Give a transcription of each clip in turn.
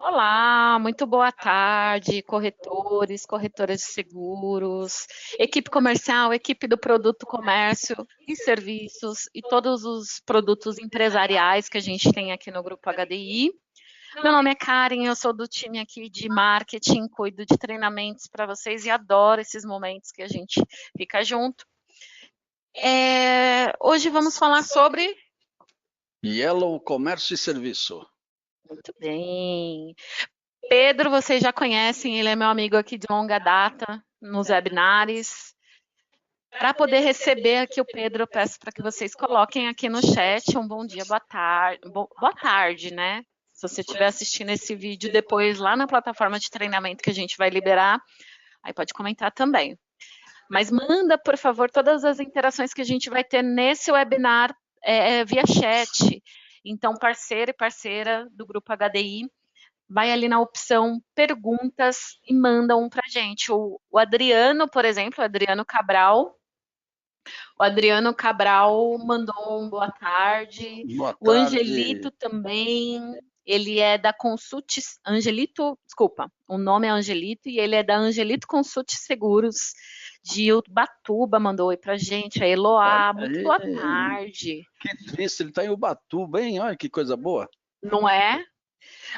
Olá, muito boa tarde, corretores, corretoras de seguros, equipe comercial, equipe do produto comércio e serviços e todos os produtos empresariais que a gente tem aqui no Grupo HDI. Meu nome é Karen, eu sou do time aqui de marketing, cuido de treinamentos para vocês e adoro esses momentos que a gente fica junto. Hoje vamos falar sobre. Yellow Comércio e Serviço. Muito bem. Pedro, vocês já conhecem, ele é meu amigo aqui de longa data nos webinars. Para poder receber aqui o Pedro, eu peço para que vocês coloquem aqui no chat um bom dia, boa tarde, boa tarde, né? Se você estiver assistindo esse vídeo depois lá na plataforma de treinamento que a gente vai liberar, aí pode comentar também. Mas manda, por favor, todas as interações que a gente vai ter nesse webinar via chat. Então, parceiro e parceira do Grupo HDI, vai ali na opção perguntas e manda um para a gente. O Adriano, por exemplo, o Adriano Cabral mandou um boa tarde. Boa O tarde. Angelito também, ele é da Consult, Angelito, desculpa, o nome é Angelito e ele é da Angelito Consult Seguros de Ubatuba, mandou oi pra gente. A Eloá, Olha muito boa aí, tarde. que triste, ele está em Ubatuba, hein? Olha que coisa boa. Não é?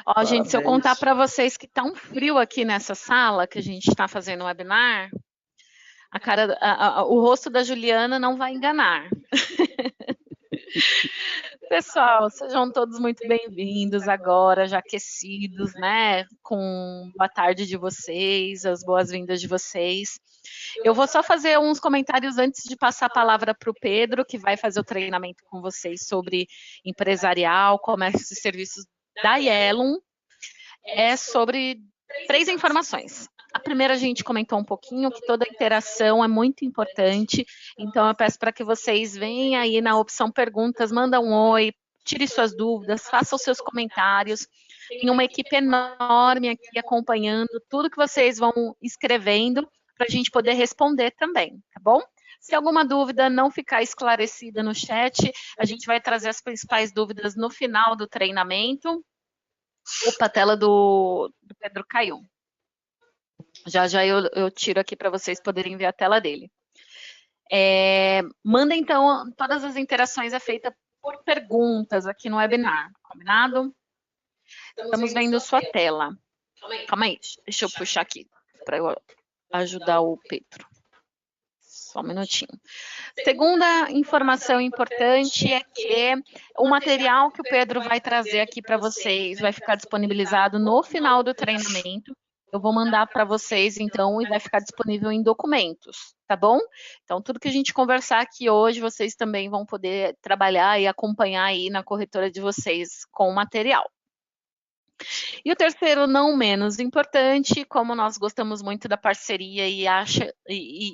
Ó, gente, se eu contar Parabéns. para vocês que tá um frio aqui nessa sala que a gente está fazendo o webinar, o rosto da Juliana não vai enganar. Pessoal, sejam todos muito bem-vindos agora, já aquecidos, né? Com boa tarde de vocês, as boas-vindas de vocês. Eu vou só fazer uns comentários antes de passar a palavra para o Pedro, que vai fazer o treinamento com vocês sobre empresarial, comércio e serviços da Yellow. É sobre 3 informações. A primeira a gente comentou um pouquinho que toda interação é muito importante, então eu peço para que vocês venham aí na opção perguntas, manda um oi, tire suas dúvidas, faça os seus comentários. Tem uma equipe enorme aqui acompanhando tudo que vocês vão escrevendo para a gente poder responder também, tá bom? Se alguma dúvida não ficar esclarecida no chat, a gente vai trazer as principais dúvidas no final do treinamento. Opa, a tela do Pedro caiu. Já já eu tiro aqui para vocês poderem ver a tela dele. Manda então, todas as interações é feita por perguntas aqui no webinar, combinado? Estamos vendo sua tela. Calma aí, deixa eu puxar aqui para eu ajudar o Pedro. Só um minutinho. Segunda informação importante é que o material que o Pedro vai trazer aqui para vocês vai ficar disponibilizado no final do treinamento. Eu vou mandar para vocês, então, e vai ficar disponível em documentos, tá bom? Então, tudo que a gente conversar aqui hoje, vocês também vão poder trabalhar e acompanhar aí na corretora de vocês com o material. E o terceiro, não menos importante, como nós gostamos muito da parceria e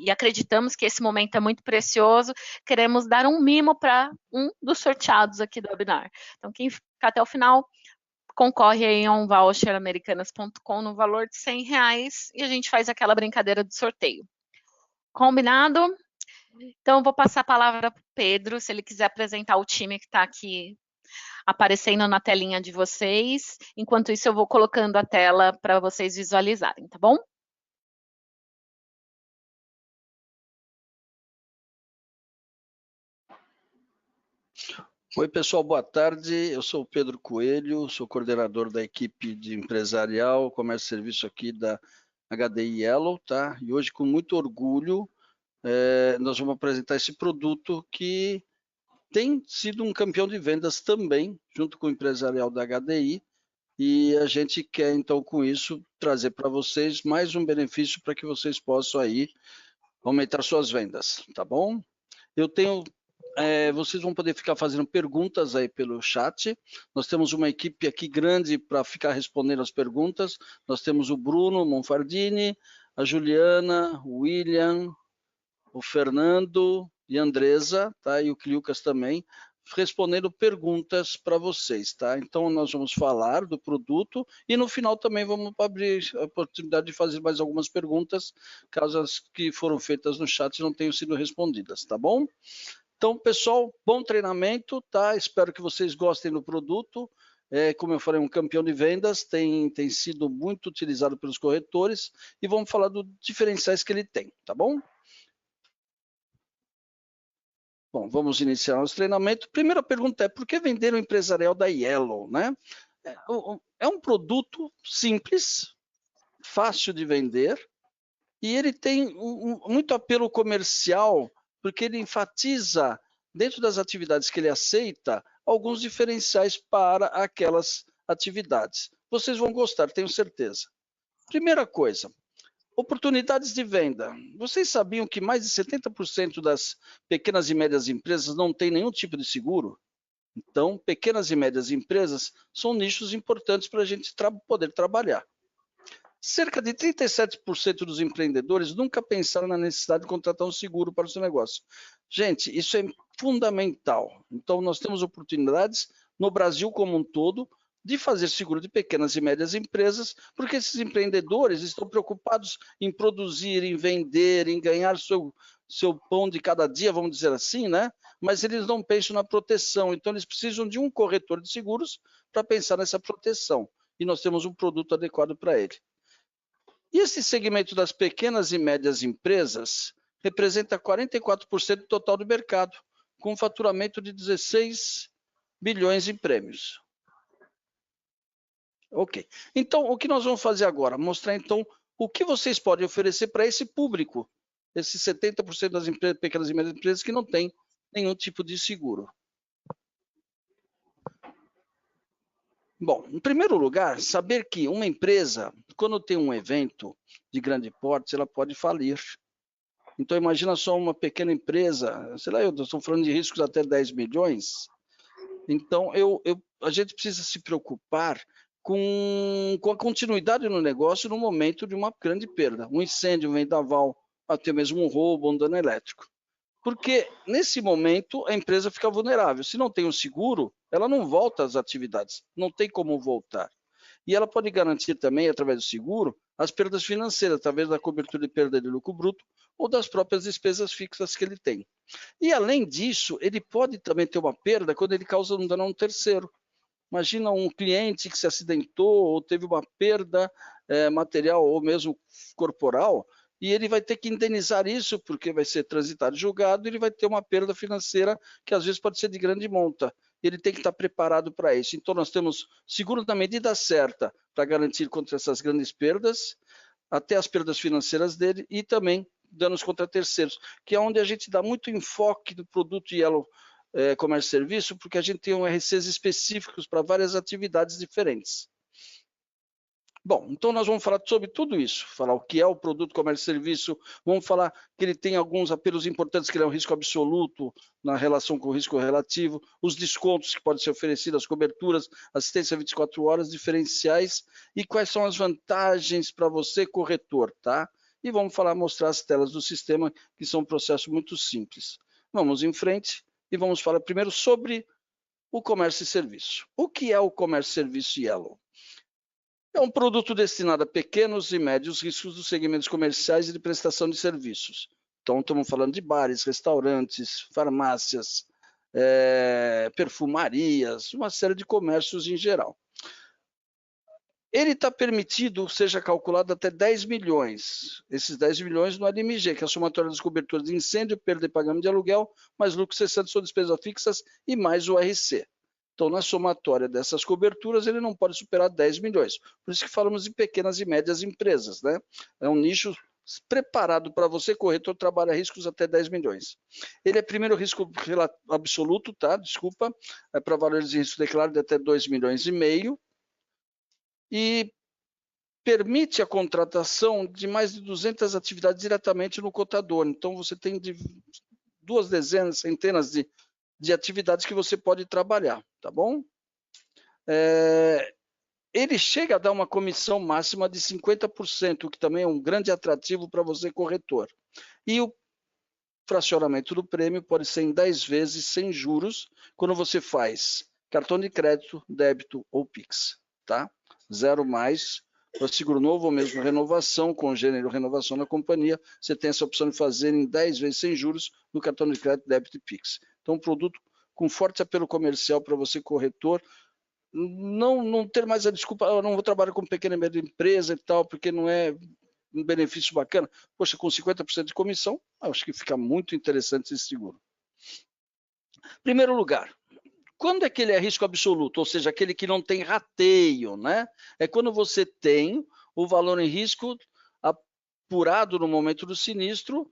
acreditamos que esse momento é muito precioso, queremos dar um mimo para um dos sorteados aqui do webinar. Então, quem ficar até o final, concorre aí a um voucher americanas.com no valor de R$100 e a gente faz aquela brincadeira do sorteio. Combinado? Então, eu vou passar a palavra para o Pedro, se ele quiser apresentar o time que está aqui aparecendo na telinha de vocês. Enquanto isso, eu vou colocando a tela para vocês visualizarem, tá bom? Oi, pessoal, boa tarde. Eu sou o Pedro Coelho, sou coordenador da equipe de empresarial, comércio e serviço aqui da HDI Yellow, tá? E hoje, com muito orgulho, nós vamos apresentar esse produto que tem sido um campeão de vendas também, junto com o empresarial da HDI, e a gente quer, então, com isso, trazer para vocês mais um benefício para que vocês possam aí aumentar suas vendas, tá bom? Vocês vão poder ficar fazendo perguntas aí pelo chat. Nós temos uma equipe aqui grande para ficar respondendo as perguntas. Nós temos o Bruno Monfardini, a Juliana, o William, o Fernando e a Andresa, tá? E o Cliucas também, respondendo perguntas para vocês, tá? Então, nós vamos falar do produto e no final também vamos abrir a oportunidade de fazer mais algumas perguntas, caso as que foram feitas no chat não tenham sido respondidas, tá bom? Então, pessoal, bom treinamento, tá? Espero que vocês gostem do produto como eu falei, um campeão de vendas, tem sido muito utilizado pelos corretores, e vamos falar dos diferenciais que ele tem, tá bom? Bom, vamos iniciar nosso treinamento. Primeira pergunta é, por que vender o empresarial da Yellow, né? É um produto simples, fácil de vender, e ele tem muito apelo comercial, porque ele enfatiza, dentro das atividades que ele aceita, alguns diferenciais para aquelas atividades. Vocês vão gostar, tenho certeza. Primeira coisa, oportunidades de venda. Vocês sabiam que mais de 70% das pequenas e médias empresas não tem nenhum tipo de seguro? Então, pequenas e médias empresas são nichos importantes para a gente poder trabalhar. Cerca de 37% dos empreendedores nunca pensaram na necessidade de contratar um seguro para o seu negócio. Gente, isso é fundamental. Então, nós temos oportunidades no Brasil como um todo de fazer seguro de pequenas e médias empresas, porque esses empreendedores estão preocupados em produzir, em vender, em ganhar seu pão de cada dia, vamos dizer assim, né? Mas eles não pensam na proteção. Então, eles precisam de um corretor de seguros para pensar nessa proteção. E nós temos um produto adequado para ele. E esse segmento das pequenas e médias empresas representa 44% do total do mercado, com um faturamento de 16 bilhões em prêmios. Ok. Então, o que nós vamos fazer agora? Mostrar, então, o que vocês podem oferecer para esse público, esses 70% das pequenas e médias empresas que não têm nenhum tipo de seguro. Bom, em primeiro lugar, saber que uma empresa, quando tem um evento de grande porte, ela pode falir. Então, imagina só uma pequena empresa, sei lá, eu estou falando de riscos até 10 milhões. Então, a gente precisa se preocupar com a continuidade no negócio no momento de uma grande perda. Um incêndio, um vendaval, até mesmo um roubo, um dano elétrico. Porque, nesse momento, a empresa fica vulnerável. Se não tem um seguro, ela não volta às atividades, não tem como voltar. E ela pode garantir também, através do seguro, as perdas financeiras, através da cobertura de perda de lucro bruto ou das próprias despesas fixas que ele tem. E, além disso, ele pode também ter uma perda quando ele causa um dano a um terceiro. Imagina um cliente que se acidentou ou teve uma perda material ou mesmo corporal, e ele vai ter que indenizar isso, porque vai ser transitado e julgado, e ele vai ter uma perda financeira que às vezes pode ser de grande monta. Ele tem que estar preparado para isso. Então, nós temos seguro na medida certa para garantir contra essas grandes perdas, até as perdas financeiras dele, e também danos contra terceiros, que é onde a gente dá muito enfoque no produto Yellow Comércio e Serviço, porque a gente tem RCs específicos para várias atividades diferentes. Bom, então nós vamos falar sobre tudo isso, falar o que é o produto comércio e serviço, vamos falar que ele tem alguns apelos importantes, que ele é um risco absoluto na relação com o risco relativo, os descontos que podem ser oferecidos, as coberturas, assistência 24 horas, diferenciais e quais são as vantagens para você, corretor, tá? E vamos mostrar as telas do sistema, que são um processo muito simples. Vamos em frente e vamos falar primeiro sobre o comércio e serviço. O que é o comércio e serviço Yellow? É um produto destinado a pequenos e médios riscos dos segmentos comerciais e de prestação de serviços. Então, estamos falando de bares, restaurantes, farmácias, perfumarias, uma série de comércios em geral. Ele está permitido, seja calculado até 10 milhões. Esses 10 milhões no LMG, que é a somatória das coberturas de incêndio, perda e pagamento de aluguel, mais lucro cessante sobre despesas fixas e mais o RC. Então, na somatória dessas coberturas, ele não pode superar 10 milhões. Por isso que falamos em pequenas e médias empresas, né? É um nicho preparado para você, corretor, trabalha riscos até 10 milhões. Ele é primeiro risco absoluto, tá? Desculpa, é para valores de risco declarado de até 2,5 milhões. E permite a contratação de mais de 200 atividades diretamente no cotador. Então, você tem duas dezenas, centenas de atividades que você pode trabalhar, tá bom? Ele chega a dar uma comissão máxima de 50%, o que também é um grande atrativo para você, corretor. E o fracionamento do prêmio pode ser em 10 vezes sem juros, quando você faz cartão de crédito, débito ou Pix, tá? 0 mais, para seguro novo ou mesmo renovação, com gênero renovação na companhia, você tem essa opção de fazer em 10 vezes sem juros no cartão de crédito, débito e Pix. Então, um produto com forte apelo comercial para você, corretor, não ter mais a desculpa, eu não vou trabalhar com pequena e média empresa e tal, porque não é um benefício bacana. Poxa, com 50% de comissão, acho que fica muito interessante esse seguro. Primeiro lugar, quando é que ele é risco absoluto? Ou seja, aquele que não tem rateio, né? É quando você tem o valor em risco apurado no momento do sinistro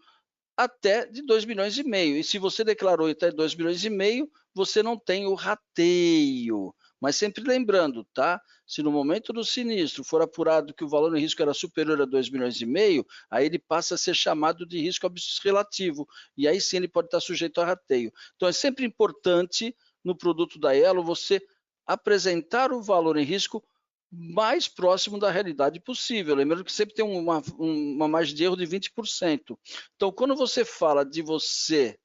até de 2,5 milhões. E se você declarou até 2,5 milhões, você não tem o rateio. Mas sempre lembrando, tá? Se no momento do sinistro for apurado que o valor em risco era superior a 2,5 milhões, aí ele passa a ser chamado de risco relativo. E aí sim ele pode estar sujeito a rateio. Então é sempre importante no produto da Elo você apresentar o valor em risco mais próximo da realidade possível. Lembrando que sempre tem uma margem de erro de 20%. Então, quando você fala de você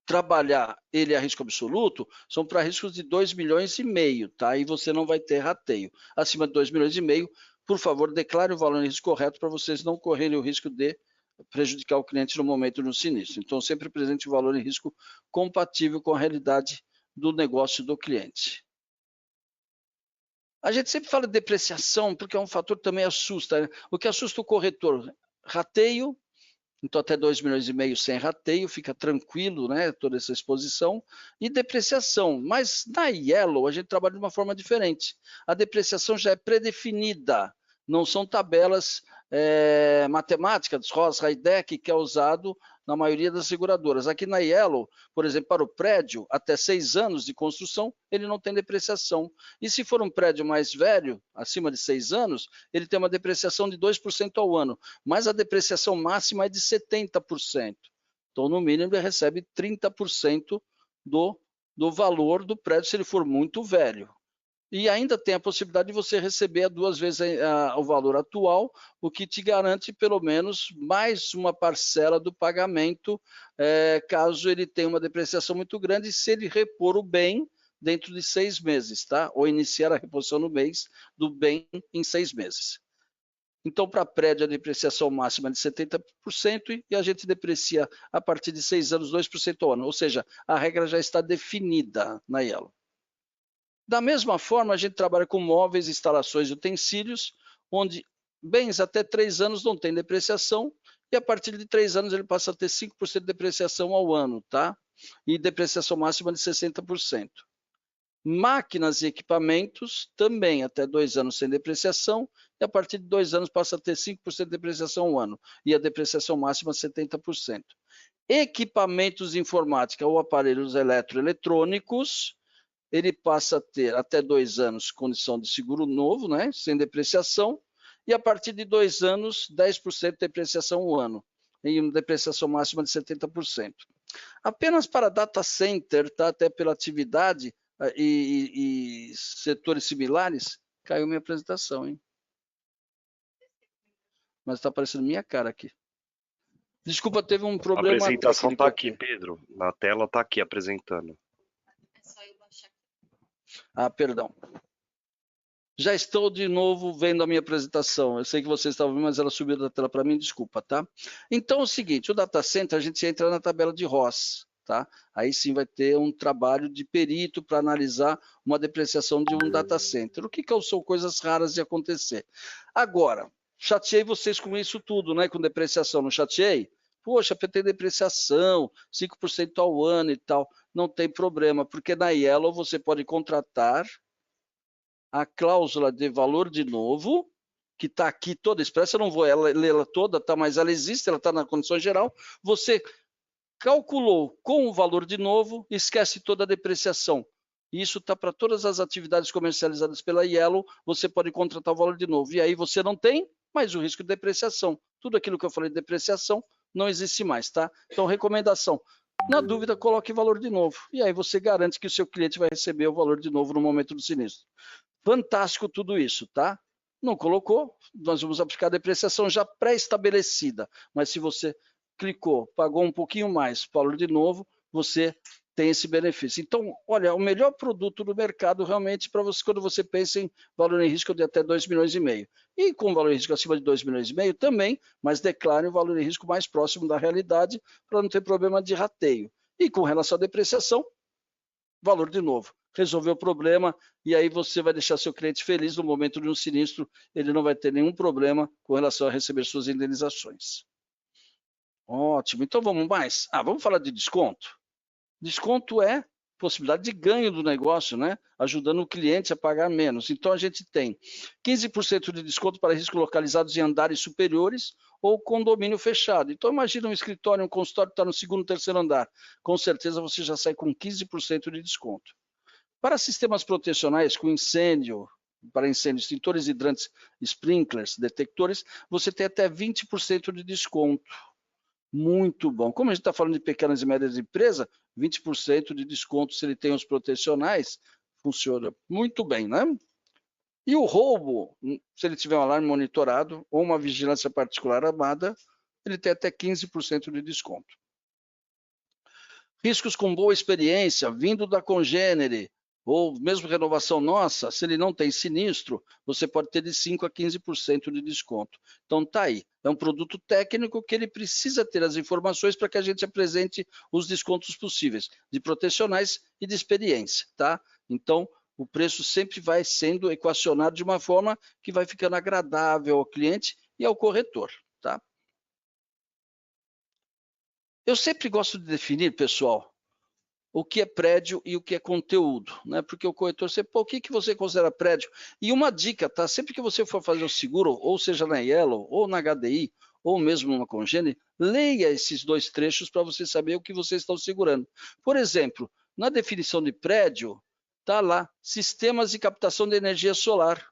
trabalhar ele a risco absoluto, são para riscos de 2,5 milhões, tá? E você não vai ter rateio. Acima de 2,5 milhões, por favor, declare o valor em risco correto para vocês não correrem o risco de prejudicar o cliente no momento do sinistro. Então, sempre apresente o valor em risco compatível com a realidade do negócio do cliente. A gente sempre fala de depreciação, porque é um fator que também assusta, né? O que assusta o corretor? Rateio, então até 2,5 milhões sem rateio, fica tranquilo, né? Toda essa exposição, e depreciação. Mas na Yellow a gente trabalha de uma forma diferente. A depreciação já é predefinida, não são tabelas matemáticas, ROS, RAIDEC, que é usado na maioria das seguradoras. Aqui na Yellow, por exemplo, para o prédio, até 6 anos de construção, ele não tem depreciação. E se for um prédio mais velho, acima de 6 anos, ele tem uma depreciação de 2% ao ano, mas a depreciação máxima é de 70%. Então, no mínimo, ele recebe 30% do valor do prédio se ele for muito velho. E ainda tem a possibilidade de você receber 2 vezes o valor atual, o que te garante pelo menos mais uma parcela do pagamento, caso ele tenha uma depreciação muito grande, se ele repor o bem dentro de 6 meses, tá? Ou iniciar a reposição no mês do bem em 6 meses. Então, para prédio, a depreciação máxima é de 70% e a gente deprecia a partir de 6 anos, 2% ao ano. Ou seja, a regra já está definida na Yellow. Da mesma forma, a gente trabalha com móveis, instalações e utensílios, onde bens até 3 anos não tem depreciação, e a partir de 3 anos ele passa a ter 5% de depreciação ao ano, tá? E depreciação máxima de 60%. Máquinas e equipamentos, também até 2 anos sem depreciação, e a partir de 2 anos passa a ter 5% de depreciação ao ano, e a depreciação máxima 70%. Equipamentos de informática ou aparelhos eletroeletrônicos, ele passa a ter até 2 anos condição de seguro novo, né, sem depreciação, e a partir de 2 anos, 10% de depreciação ao ano, e uma depreciação máxima de 70%. Apenas para data center, tá, até pela atividade e setores similares, caiu minha apresentação, hein? Mas está aparecendo minha cara aqui. Desculpa, teve um problema. A apresentação está aqui, Pedro. Na tela está aqui apresentando. Ah, perdão. Já estou de novo vendo a minha apresentação. Eu sei que vocês estavam vendo, mas ela subiu da tela para mim, desculpa, tá? Então é o seguinte, o data center a gente entra na tabela de ROS, tá? Aí sim vai ter um trabalho de perito para analisar uma depreciação de um data center. O que são coisas raras de acontecer? Agora, chateei vocês com isso tudo, né? Com depreciação, não chateei? Poxa, tem depreciação, 5% ao ano e tal. Não tem problema, porque na Yellow você pode contratar a cláusula de valor de novo, que está aqui toda expressa, eu não vou lê-la toda, tá? Mas ela existe, ela está na condição geral. Você calculou com o valor de novo, esquece toda a depreciação. Isso está para todas as atividades comercializadas pela Yellow, você pode contratar o valor de novo. E aí você não tem mais o risco de depreciação. Tudo aquilo que eu falei de depreciação não existe mais, tá? Então, recomendação. Na dúvida, coloque valor de novo. E aí você garante que o seu cliente vai receber o valor de novo no momento do sinistro. Fantástico tudo isso, tá? Não colocou, nós vamos aplicar a depreciação já pré-estabelecida. Mas se você clicou, pagou um pouquinho mais, valor de novo, você tem esse benefício. Então, olha, o melhor produto do mercado realmente para você, quando você pensa em valor em risco de até 2,5 milhões. E com valor em risco acima de 2,5 milhões também, mas declare o valor em risco mais próximo da realidade para não ter problema de rateio. E com relação à depreciação, valor de novo. Resolveu o problema e aí você vai deixar seu cliente feliz no momento de um sinistro, ele não vai ter nenhum problema com relação a receber suas indenizações. Ótimo, então vamos mais? Vamos falar de desconto? Desconto é possibilidade de ganho do negócio, né? Ajudando o cliente a pagar menos. Então, a gente tem 15% de desconto para riscos localizados em andares superiores ou condomínio fechado. Então, imagina um escritório, um consultório que está no segundo, terceiro andar. Com certeza, você já sai com 15% de desconto. Para sistemas protecionais com incêndio, para incêndios, extintores hidrantes, sprinklers, detectores, você tem até 20% de desconto. Muito bom. Como a gente está falando de pequenas e médias empresas, 20% de desconto se ele tem os protecionais, funciona muito bem, né? E o roubo, se ele tiver um alarme monitorado ou uma vigilância particular armada, ele tem até 15% de desconto. Riscos com boa experiência, vindo da Congênere, ou mesmo renovação nossa, se ele não tem sinistro, você pode ter de 5% a 15% de desconto. Então tá aí, é um produto técnico que ele precisa ter as informações para que a gente apresente os descontos possíveis, de protecionais e de experiência, tá? Então, o preço sempre vai sendo equacionado de uma forma que vai ficando agradável ao cliente e ao corretor, tá? Eu sempre gosto de definir, pessoal, o que é prédio e o que é conteúdo, né? Porque o corretor sempre, o que você considera prédio? E uma dica, tá? Sempre que você for fazer o seguro, ou seja na Yellow, ou na HDI, ou mesmo numa Congênere, leia esses dois trechos para você saber o que vocês estão segurando. Por exemplo, na definição de prédio, tá lá, sistemas de captação de energia solar.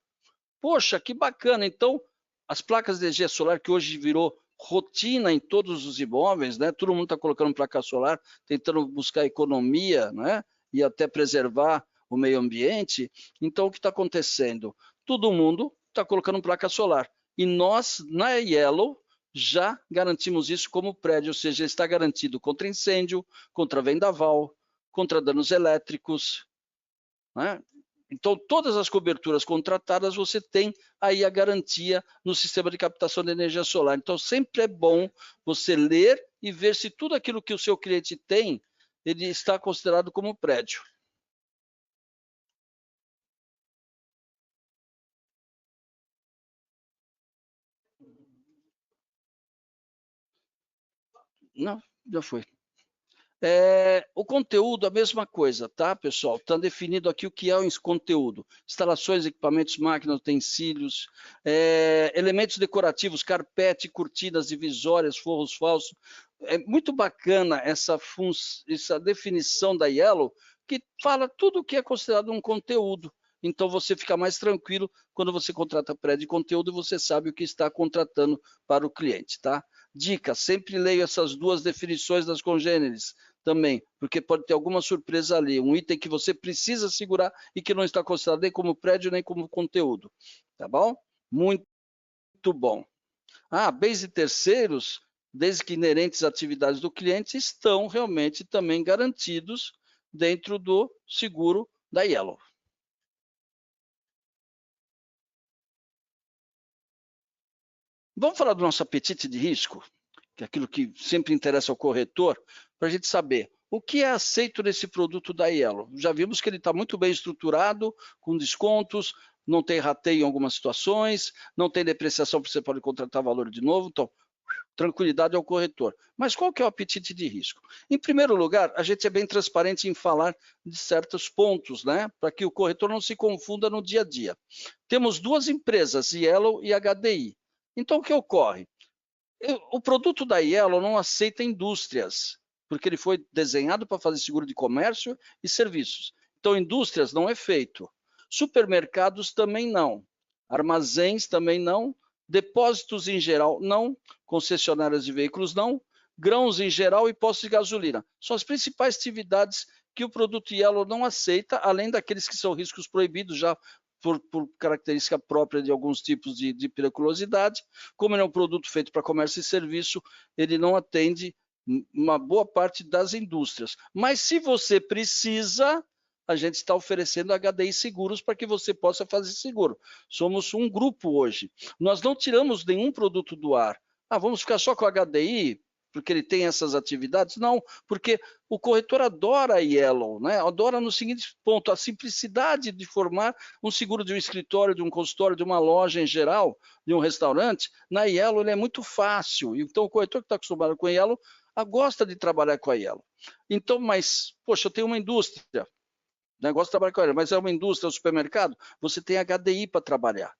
Poxa, que bacana! Então, as placas de energia solar que hoje virou rotina em todos os imóveis, né? Todo mundo está colocando placa solar, tentando buscar economia, né? E até preservar o meio ambiente. Então, o que está acontecendo? Todo mundo está colocando placa solar. E nós, na Yellow, já garantimos isso como prédio, ou seja, está garantido contra incêndio, contra vendaval, contra danos elétricos, né? Então, todas as coberturas contratadas, você tem aí a garantia no sistema de captação de energia solar. Então, sempre é bom você ler e ver se tudo aquilo que o seu cliente tem, ele está considerado como prédio. Não, já foi. O conteúdo, a mesma coisa, tá, pessoal? Está definido aqui o que é o conteúdo. Instalações, equipamentos, máquinas, utensílios, elementos decorativos, carpete, cortinas, divisórias, forros falsos. É muito bacana essa definição da Yellow, que fala tudo o que é considerado um conteúdo. Então, você fica mais tranquilo quando você contrata prédio de conteúdo, você sabe o que está contratando para o cliente, tá? Dica, sempre leio essas duas definições das congêneres também, porque pode ter alguma surpresa ali, um item que você precisa segurar e que não está considerado nem como prédio, nem como conteúdo, tá bom? Muito bom. Bens e terceiros, desde que inerentes às atividades do cliente, estão realmente também garantidos dentro do seguro da Yellow. Vamos falar do nosso apetite de risco, que é aquilo que sempre interessa ao corretor, para a gente saber o que é aceito nesse produto da Yellow. Já vimos que ele está muito bem estruturado, com descontos, não tem rateio em algumas situações, não tem depreciação, você pode contratar valor de novo, então, tranquilidade ao corretor. Mas qual que é o apetite de risco? Em primeiro lugar, a gente é bem transparente em falar de certos pontos, né? Para que o corretor não se confunda no dia a dia. Temos duas empresas, Yellow e HDI. Então, o que ocorre? O produto da Yellow não aceita indústrias, porque ele foi desenhado para fazer seguro de comércio e serviços. Então, indústrias não é feito. Supermercados também não. Armazéns também não. Depósitos em geral não. Concessionárias de veículos não. Grãos em geral e postos de gasolina. São as principais atividades que o produto Yellow não aceita, além daqueles que são riscos proibidos já por característica própria de alguns tipos de periculosidade. Como ele é um produto feito para comércio e serviço, ele não atende uma boa parte das indústrias. Mas se você precisa, a gente está oferecendo HDI seguros para que você possa fazer seguro. Somos um grupo hoje. Nós não tiramos nenhum produto do ar. Vamos ficar só com HDI? porque ele tem essas atividades? Não, porque o corretor adora a Yellow, né? Adora no seguinte ponto, a simplicidade de formar um seguro de um escritório, de um consultório, de uma loja em geral, de um restaurante. Na Yellow ele é muito fácil, então o corretor que está acostumado com a Yellow gosta de trabalhar com a Yellow. Então, mas, poxa, eu tenho uma indústria, negócio de trabalhar com ela, mas é uma indústria, um supermercado, você tem HDI para trabalhar,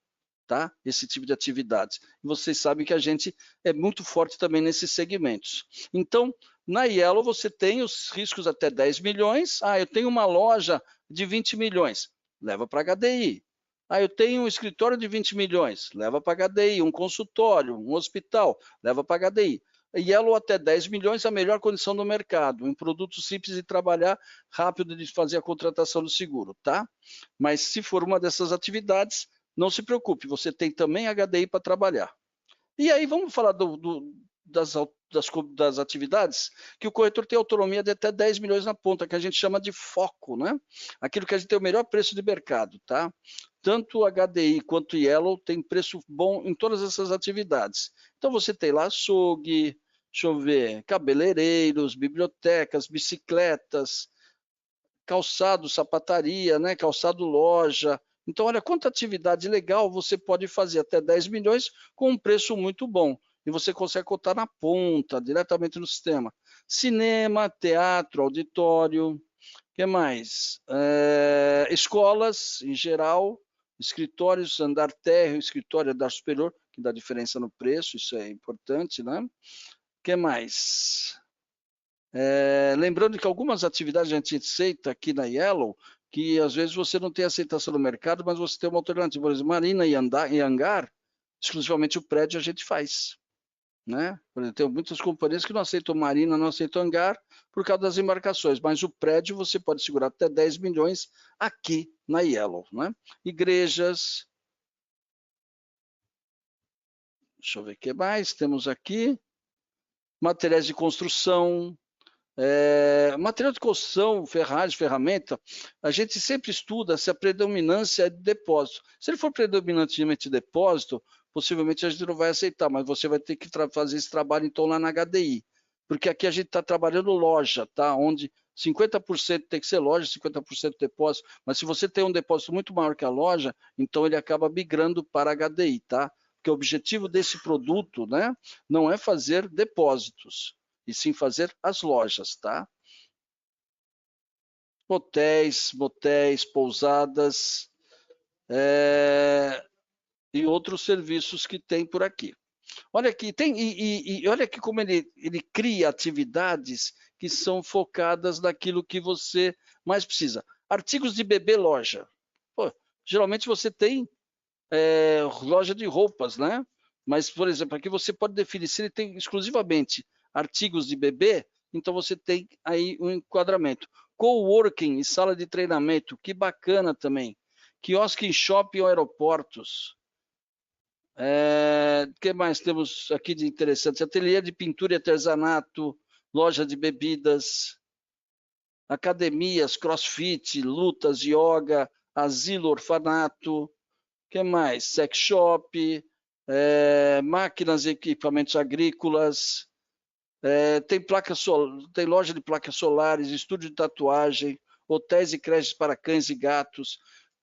tá? Esse tipo de atividades. E vocês sabem que a gente é muito forte também nesses segmentos. Então, na Yellow você tem os riscos até 10 milhões. Ah, eu tenho uma loja de 20 milhões, leva para HDI. Ah, eu tenho um escritório de 20 milhões, leva para HDI. Um consultório, um hospital, leva para HDI. Yellow até 10 milhões, a melhor condição do mercado, um produto simples de trabalhar, rápido de fazer a contratação do seguro, tá? Mas se for uma dessas atividades, não se preocupe, você tem também HDI para trabalhar. E aí vamos falar das atividades que o corretor tem autonomia de até 10 milhões na ponta, que a gente chama de foco, né? Aquilo que a gente tem o melhor preço de mercado, tá? Tanto o HDI quanto o Yellow tem preço bom em todas essas atividades. Então você tem lá açougue, deixa eu ver, cabeleireiros, bibliotecas, bicicletas, calçado, sapataria, né? Calçado loja. Então olha quanta atividade legal você pode fazer até 10 milhões com um preço muito bom. E você consegue cotar na ponta, diretamente no sistema. Cinema, teatro, auditório, o que mais? Escolas, em geral, escritórios, andar térreo, escritório, andar superior, que dá diferença no preço, isso é importante, né? O que mais? Lembrando que algumas atividades a gente aceita aqui na Yellow, que às vezes você não tem aceitação no mercado, mas você tem uma alternativa. Por exemplo, marina e hangar, exclusivamente o prédio a gente faz. Né? Por exemplo, tem muitas companhias que não aceitam marina, não aceitam hangar por causa das embarcações, mas o prédio você pode segurar até 10 milhões aqui na Yellow. Né? Igrejas, deixa eu ver o que mais temos aqui, materiais de construção, material de construção, ferragem, ferramenta, a gente sempre estuda se a predominância é de depósito. Se ele for predominantemente de depósito, possivelmente a gente não vai aceitar, mas você vai ter que fazer esse trabalho então lá na HDI, porque aqui a gente está trabalhando loja, tá? Onde 50% tem que ser loja, 50% depósito, mas se você tem um depósito muito maior que a loja, então ele acaba migrando para a HDI, tá? Porque o objetivo desse produto, né, não é fazer depósitos, e sim fazer as lojas, tá? Hotéis, motéis, pousadas, e outros serviços que tem por aqui. Olha aqui, olha aqui como ele cria atividades que são focadas naquilo que você mais precisa. Artigos de bebê loja. Pô, geralmente você tem loja de roupas, né? Mas, por exemplo, aqui você pode definir se ele tem exclusivamente artigos de bebê, então você tem aí um enquadramento. Coworking e sala de treinamento, que bacana também. Quiosque em shopping ou aeroportos. O que mais temos aqui de interessante? Ateliê de pintura e artesanato, loja de bebidas, academias, crossfit, lutas, yoga, asilo, orfanato, o que mais? Sex shop, máquinas e equipamentos agrícolas, tem loja de placas solares, estúdio de tatuagem, hotéis e creches para cães e gatos.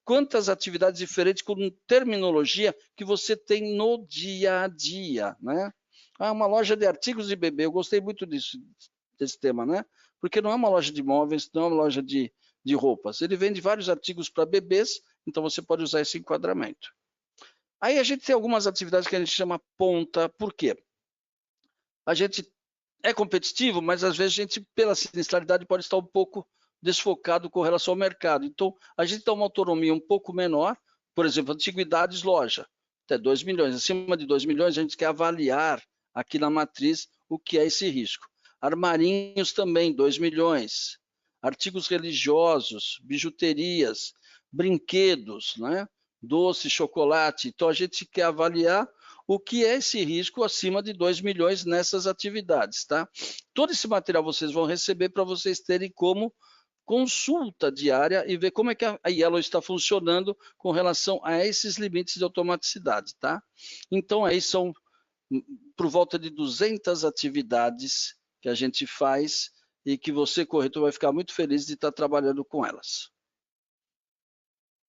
Quantas atividades diferentes com terminologia que você tem no dia a dia, né? Uma loja de artigos de bebê, eu gostei muito desse tema, né? Porque não é uma loja de móveis, não é uma loja de roupas. Ele vende vários artigos para bebês, então você pode usar esse enquadramento. Aí a gente tem algumas atividades que a gente chama ponta, por quê? A gente é competitivo, mas às vezes a gente, pela sinistralidade, pode estar um pouco desfocado com relação ao mercado. Então, a gente dá uma autonomia um pouco menor, por exemplo, antiguidades loja, até 2 milhões. Acima de 2 milhões, a gente quer avaliar aqui na matriz o que é esse risco. Armarinhos também, 2 milhões. Artigos religiosos, bijuterias, brinquedos, né? Doce, chocolate. Então, a gente quer avaliar o que é esse risco acima de 2 milhões nessas atividades, tá? Todo esse material vocês vão receber para vocês terem como consulta diária e ver como é que a Yellow está funcionando com relação a esses limites de automaticidade, tá? Então, aí são por volta de 200 atividades que a gente faz e que você, corretor, vai ficar muito feliz de estar trabalhando com elas.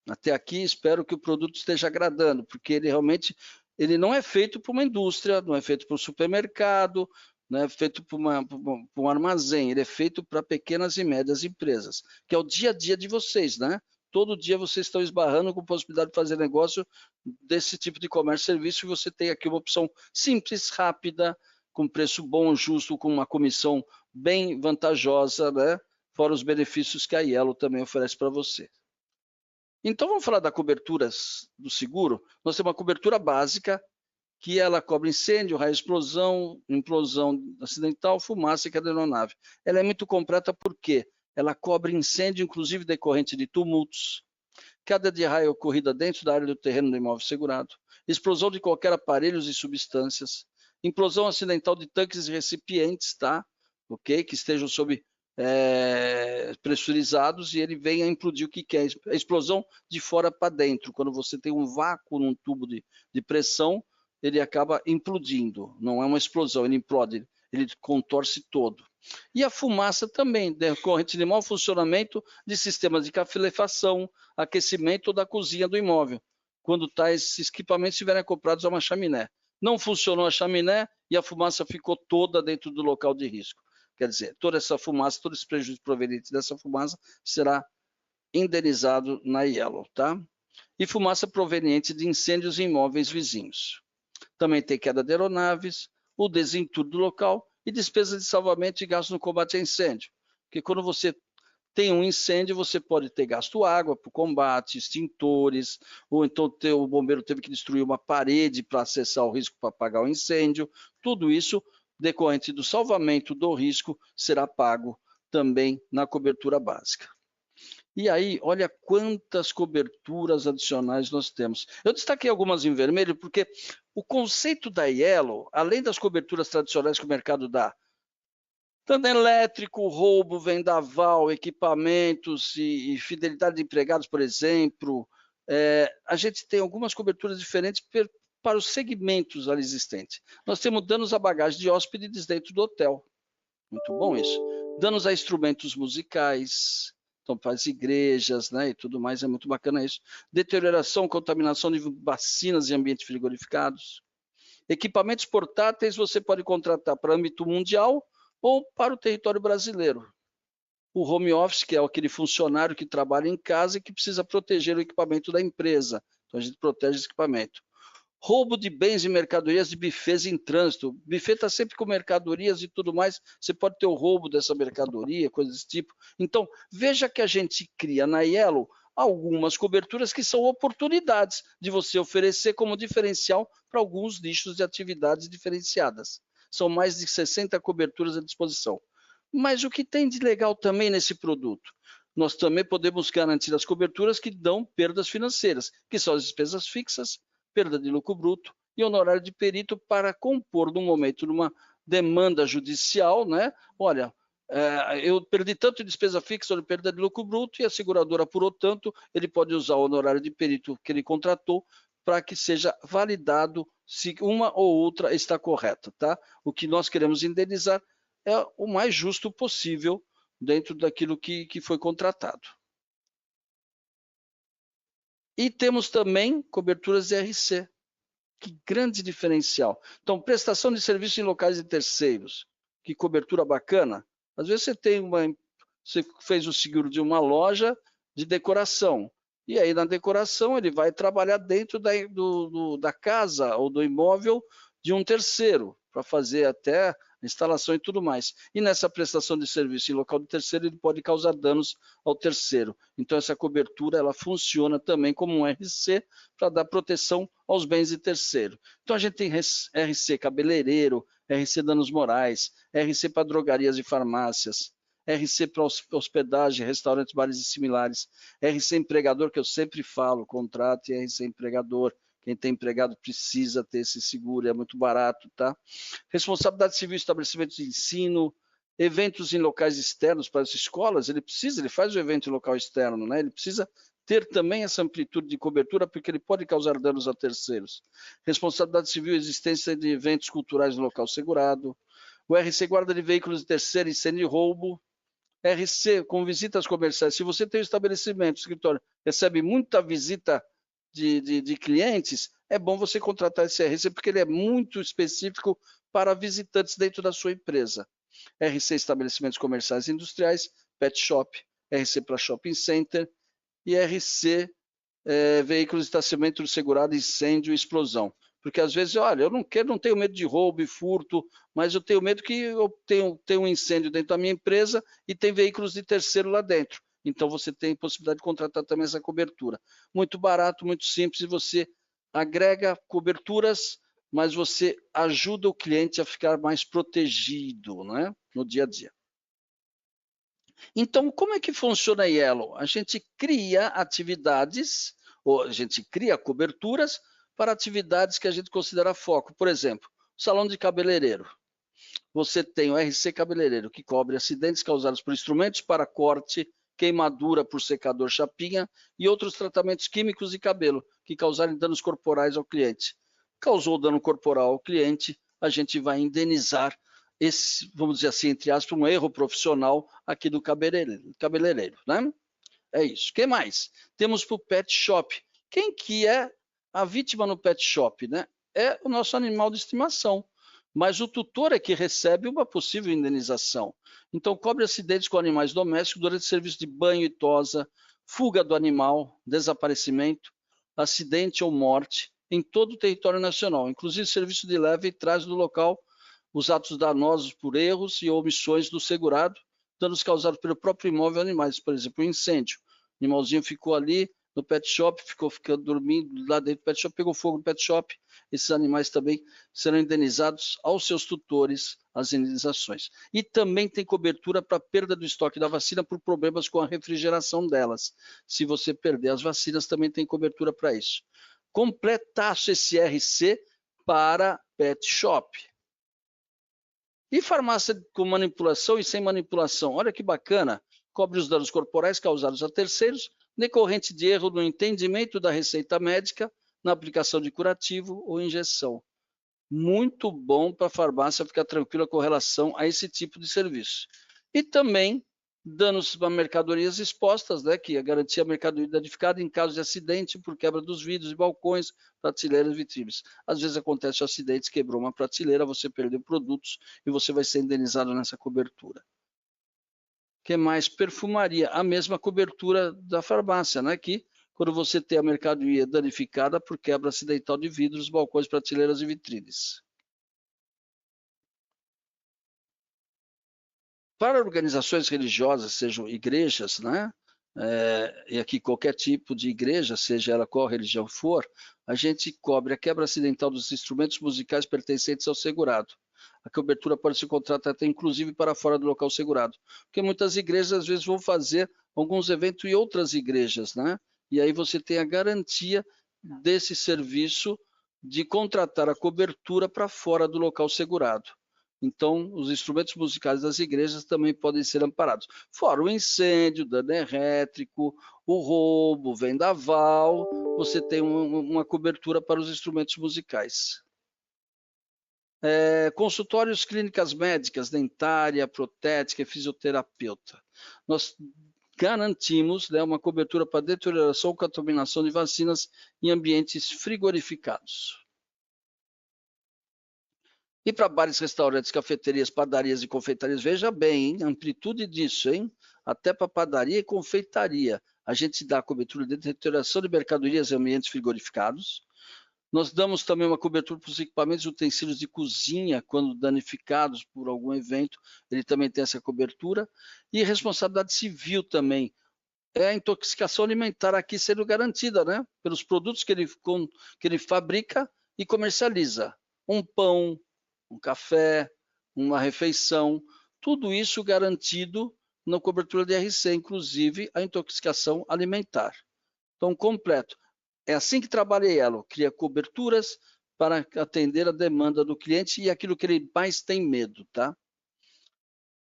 Até aqui, espero que o produto esteja agradando, porque ele realmente não é feito para uma indústria, não é feito para um supermercado, não é feito para um armazém, ele é feito para pequenas e médias empresas, que é o dia a dia de vocês, né? Todo dia vocês estão esbarrando com a possibilidade de fazer negócio desse tipo de comércio e serviço, e você tem aqui uma opção simples, rápida, com preço bom, justo, com uma comissão bem vantajosa, né? Fora os benefícios que a Yellow também oferece para você. Então, vamos falar da cobertura do seguro. Nós temos uma cobertura básica, que ela cobre incêndio, raio, explosão, implosão acidental, fumaça e queda da aeronave. Ela é muito completa porque ela cobre incêndio, inclusive decorrente de tumultos, queda de raio ocorrida dentro da área do terreno do imóvel segurado, explosão de qualquer aparelhos e substâncias, implosão acidental de tanques e recipientes, tá? Ok? Que estejam sob pressurizados e ele vem a implodir. O que é? A explosão de fora para dentro. Quando você tem um vácuo num tubo de pressão, ele acaba implodindo. Não é uma explosão, ele implode, ele contorce todo. E a fumaça também, decorrente de mau funcionamento de sistemas de calefação, aquecimento da cozinha do imóvel, quando tais equipamentos estiverem acoplados a uma chaminé. Não funcionou a chaminé e a fumaça ficou toda dentro do local de risco. Quer dizer, toda essa fumaça, todo esse prejuízo proveniente dessa fumaça será indenizado na Yellow, tá? E fumaça proveniente de incêndios em imóveis vizinhos. Também tem queda de aeronaves, o desentulho do local e despesas de salvamento e gastos no combate a incêndio. Porque quando você tem um incêndio, você pode ter gasto água para o combate, extintores, ou então o bombeiro teve que destruir uma parede para acessar o risco para apagar o incêndio. Tudo isso, decorrente do salvamento do risco, será pago também na cobertura básica. E aí, olha quantas coberturas adicionais nós temos. Eu destaquei algumas em vermelho porque o conceito da Yellow, além das coberturas tradicionais que o mercado dá, dano elétrico, roubo, vendaval, equipamentos e fidelidade de empregados, por exemplo, a gente tem algumas coberturas diferentes para os segmentos ali existentes. Nós temos danos à bagagem de hóspedes dentro do hotel. Muito bom isso. Danos a instrumentos musicais, então para as igrejas, né, e tudo mais, é muito bacana isso. Deterioração, contaminação de vacinas em ambientes frigorificados. Equipamentos portáteis você pode contratar para âmbito mundial ou para o território brasileiro. O home office, que é aquele funcionário que trabalha em casa e que precisa proteger o equipamento da empresa. Então a gente protege esse equipamento. Roubo de bens e mercadorias de bufês em trânsito. O buffet está sempre com mercadorias e tudo mais. Você pode ter o roubo dessa mercadoria, coisas desse tipo. Então, veja que a gente cria na Yellow algumas coberturas que são oportunidades de você oferecer como diferencial para alguns nichos de atividades diferenciadas. São mais de 60 coberturas à disposição. Mas o que tem de legal também nesse produto? Nós também podemos garantir as coberturas que dão perdas financeiras, que são as despesas fixas, perda de lucro bruto e honorário de perito para compor no momento numa demanda judicial, né? Olha, eu perdi tanto de despesa fixa ou de perda de lucro bruto e a seguradora apurou tanto, ele pode usar o honorário de perito que ele contratou para que seja validado se uma ou outra está correta, tá? O que nós queremos indenizar é o mais justo possível dentro daquilo que foi contratado. E temos também coberturas de RC. Que grande diferencial. Então, prestação de serviço em locais de terceiros. Que cobertura bacana. Às vezes você fez o seguro de uma loja de decoração. E aí, na decoração, ele vai trabalhar dentro da casa ou do imóvel de um terceiro, para fazer até instalação e tudo mais. E nessa prestação de serviço em local de terceiro, ele pode causar danos ao terceiro. Então, essa cobertura ela funciona também como um RC para dar proteção aos bens de terceiro. Então, a gente tem RC cabeleireiro, RC danos morais, RC para drogarias e farmácias, RC para hospedagem, restaurantes, bares e similares, RC empregador, que eu sempre falo, contrato e RC empregador. Quem tem empregado precisa ter esse seguro, é muito barato, tá? Responsabilidade civil, estabelecimentos de ensino, eventos em locais externos para as escolas, ele faz o evento em local externo, né? Ele precisa ter também essa amplitude de cobertura, porque ele pode causar danos a terceiros. Responsabilidade civil e existência de eventos culturais no local segurado. O RC guarda de veículos de terceiro, incêndio e roubo. RC com visitas comerciais. Se você tem um estabelecimento, escritório, recebe muita visita de clientes, é bom você contratar esse RC, porque ele é muito específico para visitantes dentro da sua empresa. RC estabelecimentos comerciais e industriais, pet shop, RC para shopping center e RC veículos de estacionamento segurado, incêndio e explosão. Porque às vezes, olha, eu não tenho medo de roubo e furto, mas eu tenho medo que eu tenho um incêndio dentro da minha empresa e tem veículos de terceiro lá dentro. Então você tem possibilidade de contratar também essa cobertura. Muito barato, muito simples, e você agrega coberturas, mas você ajuda o cliente a ficar mais protegido, né, no dia a dia. Então, como é que funciona a Yellow? A gente cria atividades, ou a gente cria coberturas para atividades que a gente considera foco. Por exemplo, salão de cabeleireiro. Você tem o RC cabeleireiro, que cobre acidentes causados por instrumentos para corte, queimadura por secador chapinha e outros tratamentos químicos de cabelo que causarem danos corporais ao cliente. Causou dano corporal ao cliente, a gente vai indenizar esse, vamos dizer assim, entre aspas, um erro profissional aqui do cabeleireiro, né? É isso. O que mais? Temos para o pet shop. Quem que é a vítima no pet shop, né? É o nosso animal de estimação. Mas o tutor é que recebe uma possível indenização. Então, cobre acidentes com animais domésticos durante serviço de banho e tosa, fuga do animal, desaparecimento, acidente ou morte em todo o território nacional, inclusive serviço de leva e trás do local, os atos danosos por erros e omissões do segurado, danos causados pelo próprio imóvel e animais, por exemplo, um incêndio. O animalzinho ficou ali no pet shop, ficou dormindo lá dentro do pet shop, pegou fogo no pet shop. Esses animais também serão indenizados aos seus tutores, as indenizações. E também tem cobertura para perda do estoque da vacina por problemas com a refrigeração delas. Se você perder as vacinas, também tem cobertura para isso. Completaço esse RC para pet shop. E farmácia com manipulação e sem manipulação? Olha que bacana, cobre os danos corporais causados a terceiros, decorrente de erro no entendimento da receita médica, na aplicação de curativo ou injeção. Muito bom para a farmácia ficar tranquila com relação a esse tipo de serviço. E também danos a mercadorias expostas, né, que é garantir a mercadoria danificada em caso de acidente por quebra dos vidros e balcões, prateleiras e vitrines. Às vezes acontece acidentes, quebrou uma prateleira, você perdeu produtos e você vai ser indenizado nessa cobertura. O que mais? Perfumaria, a mesma cobertura da farmácia, né, que quando você tem a mercadoria danificada por quebra acidental de vidros, balcões, prateleiras e vitrines. Para organizações religiosas, sejam igrejas, né? E aqui qualquer tipo de igreja, seja ela qual religião for, a gente cobre a quebra acidental dos instrumentos musicais pertencentes ao segurado. A cobertura pode ser contratada até inclusive para fora do local segurado, porque muitas igrejas às vezes vão fazer alguns eventos em outras igrejas, né? E aí você tem a garantia desse serviço de contratar a cobertura para fora do local segurado. Então, os instrumentos musicais das igrejas também podem ser amparados. Fora o incêndio, dano elétrico, o roubo, vendaval, você tem uma cobertura para os instrumentos musicais. Consultórios, clínicas médicas, dentária, protética e fisioterapeuta. Nós garantimos, né, uma cobertura para deterioração ou contaminação de vacinas em ambientes frigorificados. E para bares, restaurantes, cafeterias, padarias e confeitarias, veja bem, hein? Amplitude disso, hein? Até para padaria e confeitaria. A gente dá cobertura de deterioração de mercadorias em ambientes frigorificados. Nós damos também uma cobertura para os equipamentos e utensílios de cozinha, quando danificados por algum evento, ele também tem essa cobertura. E responsabilidade civil também. A intoxicação alimentar aqui sendo garantida, né? Pelos produtos que ele fabrica e comercializa. Um pão, um café, uma refeição, tudo isso garantido na cobertura de RC, inclusive a intoxicação alimentar. Então, completo. É assim que trabalha a Yellow, cria coberturas para atender a demanda do cliente e aquilo que ele mais tem medo, tá?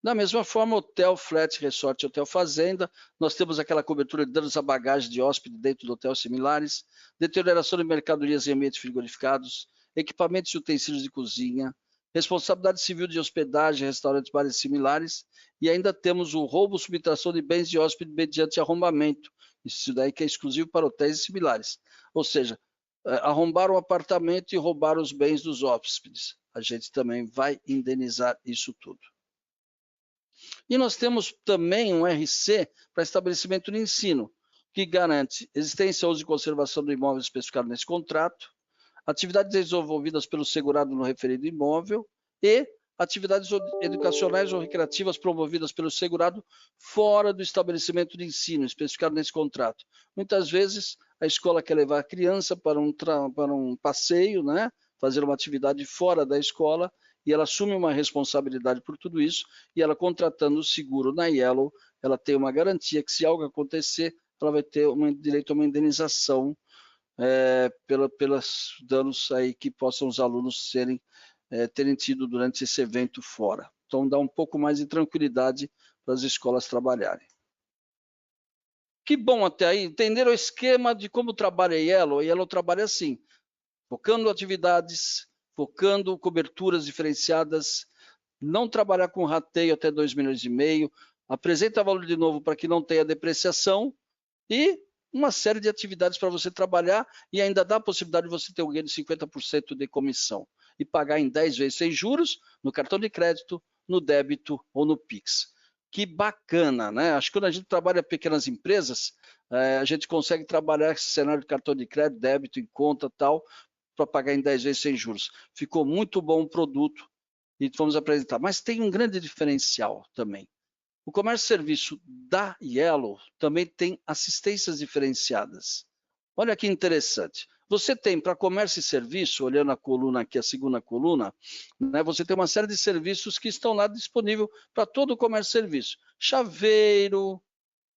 Da mesma forma, hotel, flat, resort, hotel, fazenda, nós temos aquela cobertura de danos à bagagem de hóspede dentro do hotel similares, deterioração de mercadorias em ambientes frigorificados, equipamentos e utensílios de cozinha, responsabilidade civil de hospedagem, restaurantes, bares similares, e ainda temos o roubo, subtração de bens de hóspede mediante arrombamento, isso daí que é exclusivo para hotéis similares, ou seja, arrombar um apartamento e roubar os bens dos hóspedes, a gente também vai indenizar isso tudo. E nós temos também um RC para estabelecimento de ensino, que garante existência, uso e conservação do imóvel especificado nesse contrato, atividades desenvolvidas pelo segurado no referido imóvel e atividades educacionais ou recreativas promovidas pelo segurado fora do estabelecimento de ensino especificado nesse contrato. Muitas vezes a escola quer levar a criança para um passeio, né? Fazer uma atividade fora da escola, e ela assume uma responsabilidade por tudo isso, e ela contratando o seguro na Yellow, ela tem uma garantia que se algo acontecer, ela vai ter direito a uma indenização pelos danos aí que possam os alunos terem tido durante esse evento fora. Então dá um pouco mais de tranquilidade para as escolas trabalharem. Que bom até aí, entenderam o esquema de como trabalha a Yellow? A Yellow trabalha assim, focando atividades, focando coberturas diferenciadas, não trabalhar com rateio até 2,5 milhões, apresenta valor de novo para que não tenha depreciação e uma série de atividades para você trabalhar e ainda dá a possibilidade de você ter um ganho de 50% de comissão e pagar em 10 vezes sem juros no cartão de crédito, no débito ou no Pix. Que bacana, né? Acho que quando a gente trabalha pequenas empresas, a gente consegue trabalhar esse cenário de cartão de crédito, débito em conta tal, para pagar em 10 vezes sem juros. Ficou muito bom o produto e vamos apresentar. Mas tem um grande diferencial também. O comércio e serviço da Yellow também tem assistências diferenciadas. Olha que interessante. Você tem para comércio e serviço, olhando a coluna aqui, a segunda coluna, né, você tem uma série de serviços que estão lá disponível para todo o comércio e serviço. Chaveiro,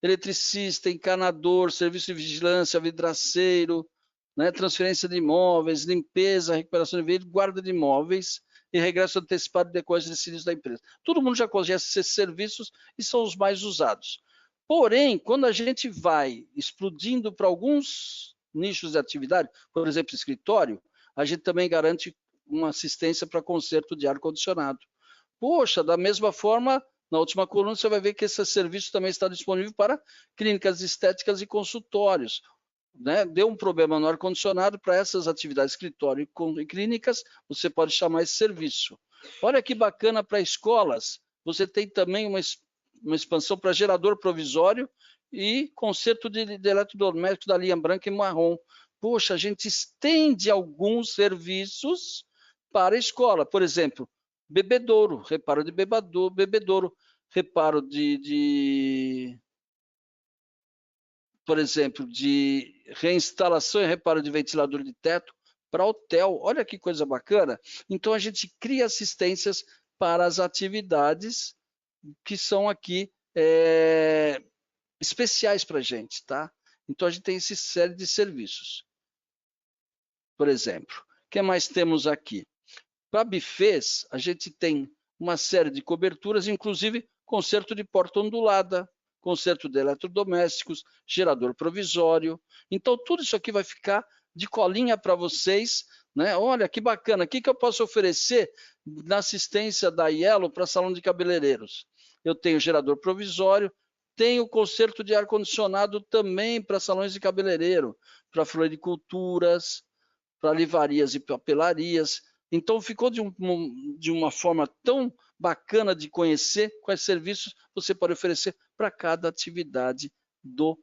eletricista, encanador, serviço de vigilância, vidraceiro, né, transferência de imóveis, limpeza, recuperação de veículos, guarda de imóveis e regresso antecipado de decorrência de serviços da empresa. Todo mundo já conhece esses serviços e são os mais usados. Porém, quando a gente vai explodindo para alguns nichos de atividade, por exemplo, escritório, a gente também garante uma assistência para conserto de ar-condicionado. Poxa, da mesma forma, na última coluna você vai ver que esse serviço também está disponível para clínicas estéticas e consultórios. Né? Deu um problema no ar-condicionado, para essas atividades, escritório e clínicas, você pode chamar esse serviço. Olha que bacana para escolas, você tem também uma expansão para gerador provisório e conserto de eletrodoméstico da linha branca e marrom. Poxa, a gente estende alguns serviços para a escola, por exemplo, bebedouro, reparo de bebedouro, reparo por exemplo, de reinstalação e reparo de ventilador de teto para hotel. Olha que coisa bacana. Então, a gente cria assistências para as atividades que são aqui especiais para a gente, tá? Então, a gente tem essa série de serviços. Por exemplo, o que mais temos aqui? Para bufês, a gente tem uma série de coberturas, inclusive conserto de porta ondulada, conserto de eletrodomésticos, gerador provisório. Então, tudo isso aqui vai ficar de colinha para vocês, né? Olha, que bacana. O que eu posso oferecer na assistência da Yellow para salão de cabeleireiros? Eu tenho gerador provisório, tenho conserto de ar-condicionado também para salões de cabeleireiro, para floriculturas, para livrarias e papelarias. Então, ficou de uma forma tão bacana de conhecer quais serviços você pode oferecer para cada atividade do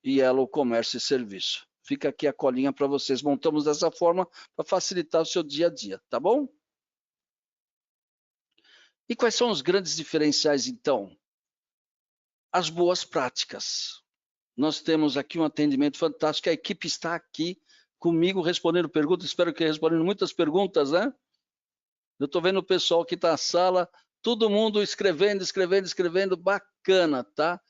Yellow Comércio e Serviço. Fica aqui a colinha para vocês. Montamos dessa forma para facilitar o seu dia a dia, tá bom? E quais são os grandes diferenciais, então? As boas práticas. Nós temos aqui um atendimento fantástico. A equipe está aqui comigo respondendo perguntas. Espero que respondendo muitas perguntas, né? Eu estou vendo o pessoal que está na sala, todo mundo escrevendo, bacana, tá?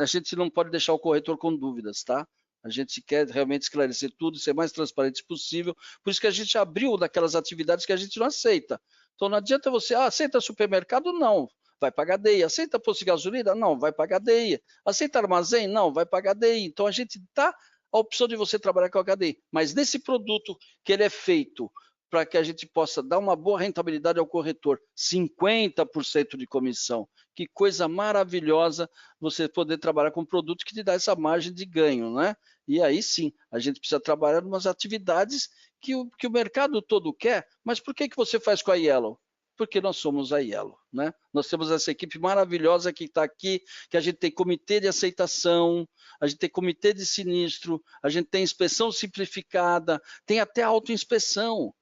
A gente não pode deixar o corretor com dúvidas, tá? A gente quer realmente esclarecer tudo, ser mais transparente possível. Por isso que a gente abriu daquelas atividades que a gente não aceita. Então não adianta você, aceita supermercado? Não, vai para HDI. Aceita posto de gasolina? Não, vai para HDI. Aceita armazém? Não, vai para HDI. Então a gente dá a opção de você trabalhar com HDI. Mas nesse produto que ele é feito para que a gente possa dar uma boa rentabilidade ao corretor, 50% de comissão. Que coisa maravilhosa você poder trabalhar com um produto que te dá essa margem de ganho, né? E aí sim, a gente precisa trabalhar em umas atividades que o mercado todo quer, mas por que você faz com a Yellow? Porque nós somos a Yellow, né? Nós temos essa equipe maravilhosa que está aqui, que a gente tem comitê de aceitação, a gente tem comitê de sinistro, a gente tem inspeção simplificada, tem até autoinspeção.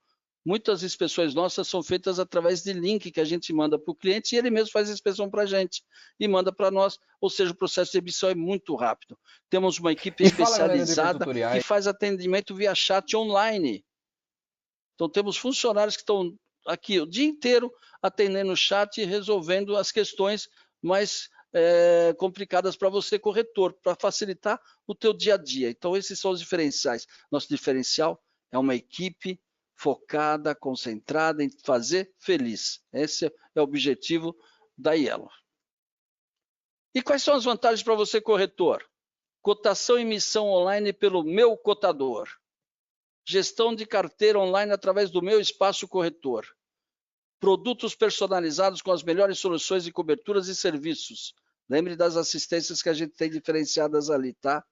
Muitas inspeções nossas são feitas através de link que a gente manda para o cliente e ele mesmo faz a inspeção para a gente e manda para nós, ou seja, o processo de emissão é muito rápido. Temos uma equipe especializada que faz atendimento via chat online. Então temos funcionários que estão aqui o dia inteiro atendendo o chat e resolvendo as questões mais complicadas para você, corretor, para facilitar o teu dia a dia. Então esses são os diferenciais. Nosso diferencial é uma equipe focada, concentrada em fazer feliz. Esse é o objetivo da Yellow. E quais são as vantagens para você, corretor? Cotação e emissão online pelo Meu Cotador. Gestão de carteira online através do Meu Espaço Corretor. Produtos personalizados com as melhores soluções de coberturas e serviços. Lembre das assistências que a gente tem diferenciadas ali, tá?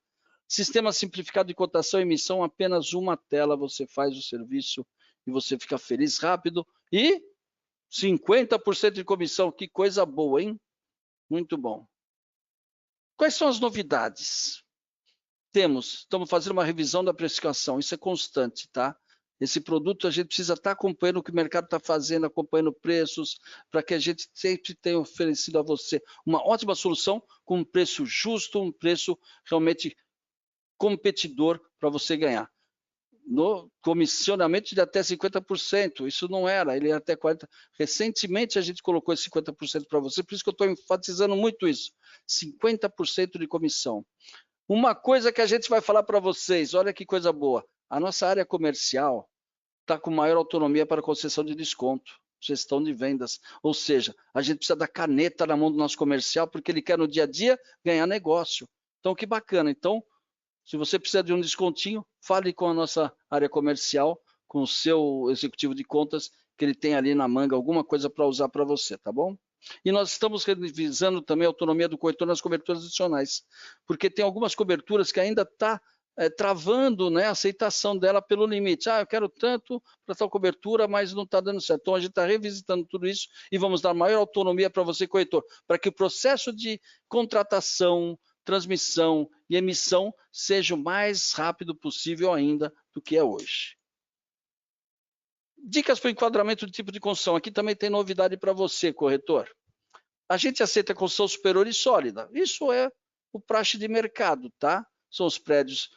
Sistema simplificado de cotação e emissão, apenas uma tela, você faz o serviço e você fica feliz, rápido. E 50% de comissão, que coisa boa, hein? Muito bom. Quais são as novidades? Estamos fazendo uma revisão da precificação, isso é constante, tá? Esse produto a gente precisa estar acompanhando o que o mercado está fazendo, acompanhando preços, para que a gente sempre tenha oferecido a você uma ótima solução com um preço justo, um preço realmente competidor para você ganhar. No comissionamento de até 50%, isso não era, ele era até 40%. Recentemente a gente colocou esse 50% para você, por isso que eu estou enfatizando muito isso, 50% de comissão. Uma coisa que a gente vai falar para vocês, olha que coisa boa, a nossa área comercial está com maior autonomia para concessão de desconto, gestão de vendas, ou seja, a gente precisa da caneta na mão do nosso comercial, porque ele quer no dia a dia ganhar negócio. Então que bacana, então se você precisa de um descontinho, fale com a nossa área comercial, com o seu executivo de contas, que ele tem ali na manga alguma coisa para usar para você, tá bom? E nós estamos revisando também a autonomia do corretor nas coberturas adicionais, porque tem algumas coberturas que ainda está travando, né, a aceitação dela pelo limite. Eu quero tanto para tal cobertura, mas não está dando certo. Então a gente está revisitando tudo isso e vamos dar maior autonomia para você, corretor, para que o processo de contratação, transmissão e emissão seja o mais rápido possível ainda do que é hoje. Dicas para o enquadramento de tipo de construção. Aqui também tem novidade para você, corretor. A gente aceita construção superior e sólida. Isso é o praxe de mercado, tá? São os prédios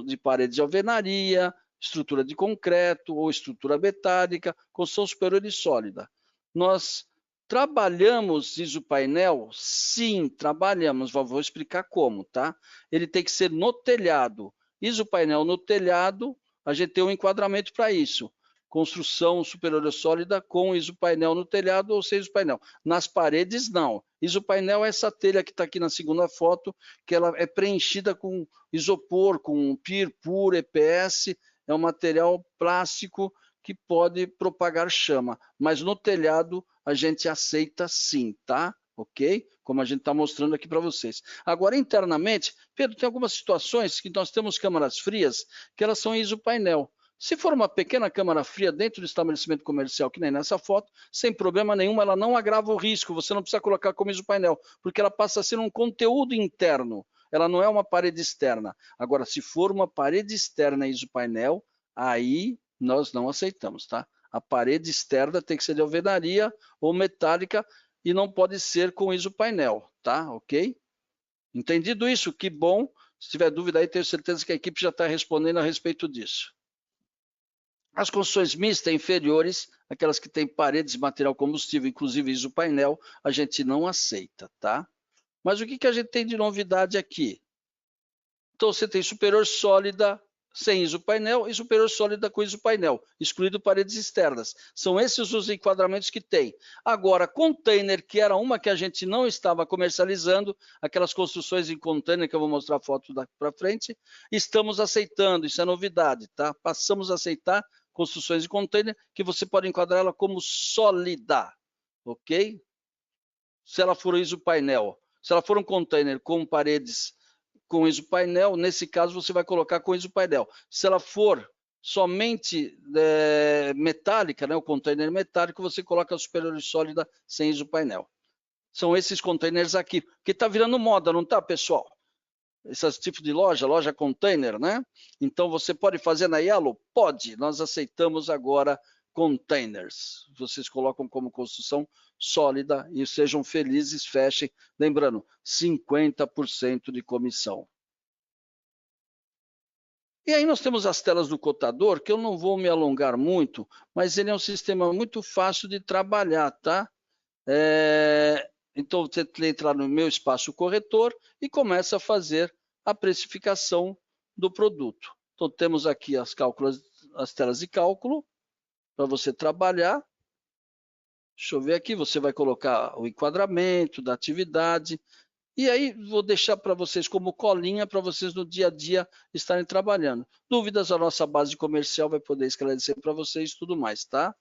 de paredes de alvenaria, estrutura de concreto ou estrutura metálica, construção superior e sólida. Nós trabalhamos isopainel? Sim, trabalhamos. Vou explicar como, tá? Ele tem que ser no telhado. Isopainel no telhado, a gente tem um enquadramento para isso. Construção superior sólida com isopainel no telhado ou sem isopainel. Nas paredes, não. Isopainel é essa telha que está aqui na segunda foto, que ela é preenchida com isopor, com PIR, PUR, EPS. É um material plástico que pode propagar chama. Mas no telhado, a gente aceita sim, tá? Ok? Como a gente está mostrando aqui para vocês. Agora, internamente, Pedro, tem algumas situações que nós temos câmaras frias que elas são isopainel. Se for uma pequena câmara fria dentro do estabelecimento comercial, que nem nessa foto, sem problema nenhum, ela não agrava o risco, você não precisa colocar como isopainel, porque ela passa a ser um conteúdo interno, ela não é uma parede externa. Agora, se for uma parede externa isopainel, aí nós não aceitamos, tá? A parede externa tem que ser de alvenaria ou metálica e não pode ser com isopainel, tá? Ok? Entendido isso? Que bom. Se tiver dúvida aí, tenho certeza que a equipe já está respondendo a respeito disso. As construções mistas inferiores, aquelas que têm paredes de material combustível, inclusive isopainel, a gente não aceita, tá? Mas o que a gente tem de novidade aqui? Então, você tem superior sólida, sem isopainel e superior sólida com isopainel, excluído paredes externas. São esses os enquadramentos que tem. Agora, container, que era uma que a gente não estava comercializando, aquelas construções em container, que eu vou mostrar a foto daqui para frente, estamos aceitando, isso é novidade, tá? Passamos a aceitar construções em container, que você pode enquadrar ela como sólida, ok? Se ela for isopainel, se ela for um container com paredes com isopainel, nesse caso você vai colocar com isopainel. Se ela for somente metálica, né, o container metálico, você coloca a superior sólida sem isopainel. São esses containers aqui, que está virando moda, não está, pessoal? Esses tipos de loja container, né? Então você pode fazer na Yellow? Pode, nós aceitamos agora containers. Vocês colocam como construção sólida e sejam felizes, fechem. Lembrando, 50% de comissão. E aí nós temos as telas do cotador, que eu não vou me alongar muito, mas ele é um sistema muito fácil de trabalhar, tá? Então você entra no meu espaço corretor e começa a fazer a precificação do produto. Então temos aqui as telas de cálculo para você trabalhar. Deixa eu ver aqui, você vai colocar o enquadramento da atividade. E aí vou deixar para vocês como colinha para vocês no dia a dia estarem trabalhando. Dúvidas, a nossa base comercial vai poder esclarecer para vocês tudo mais, tá?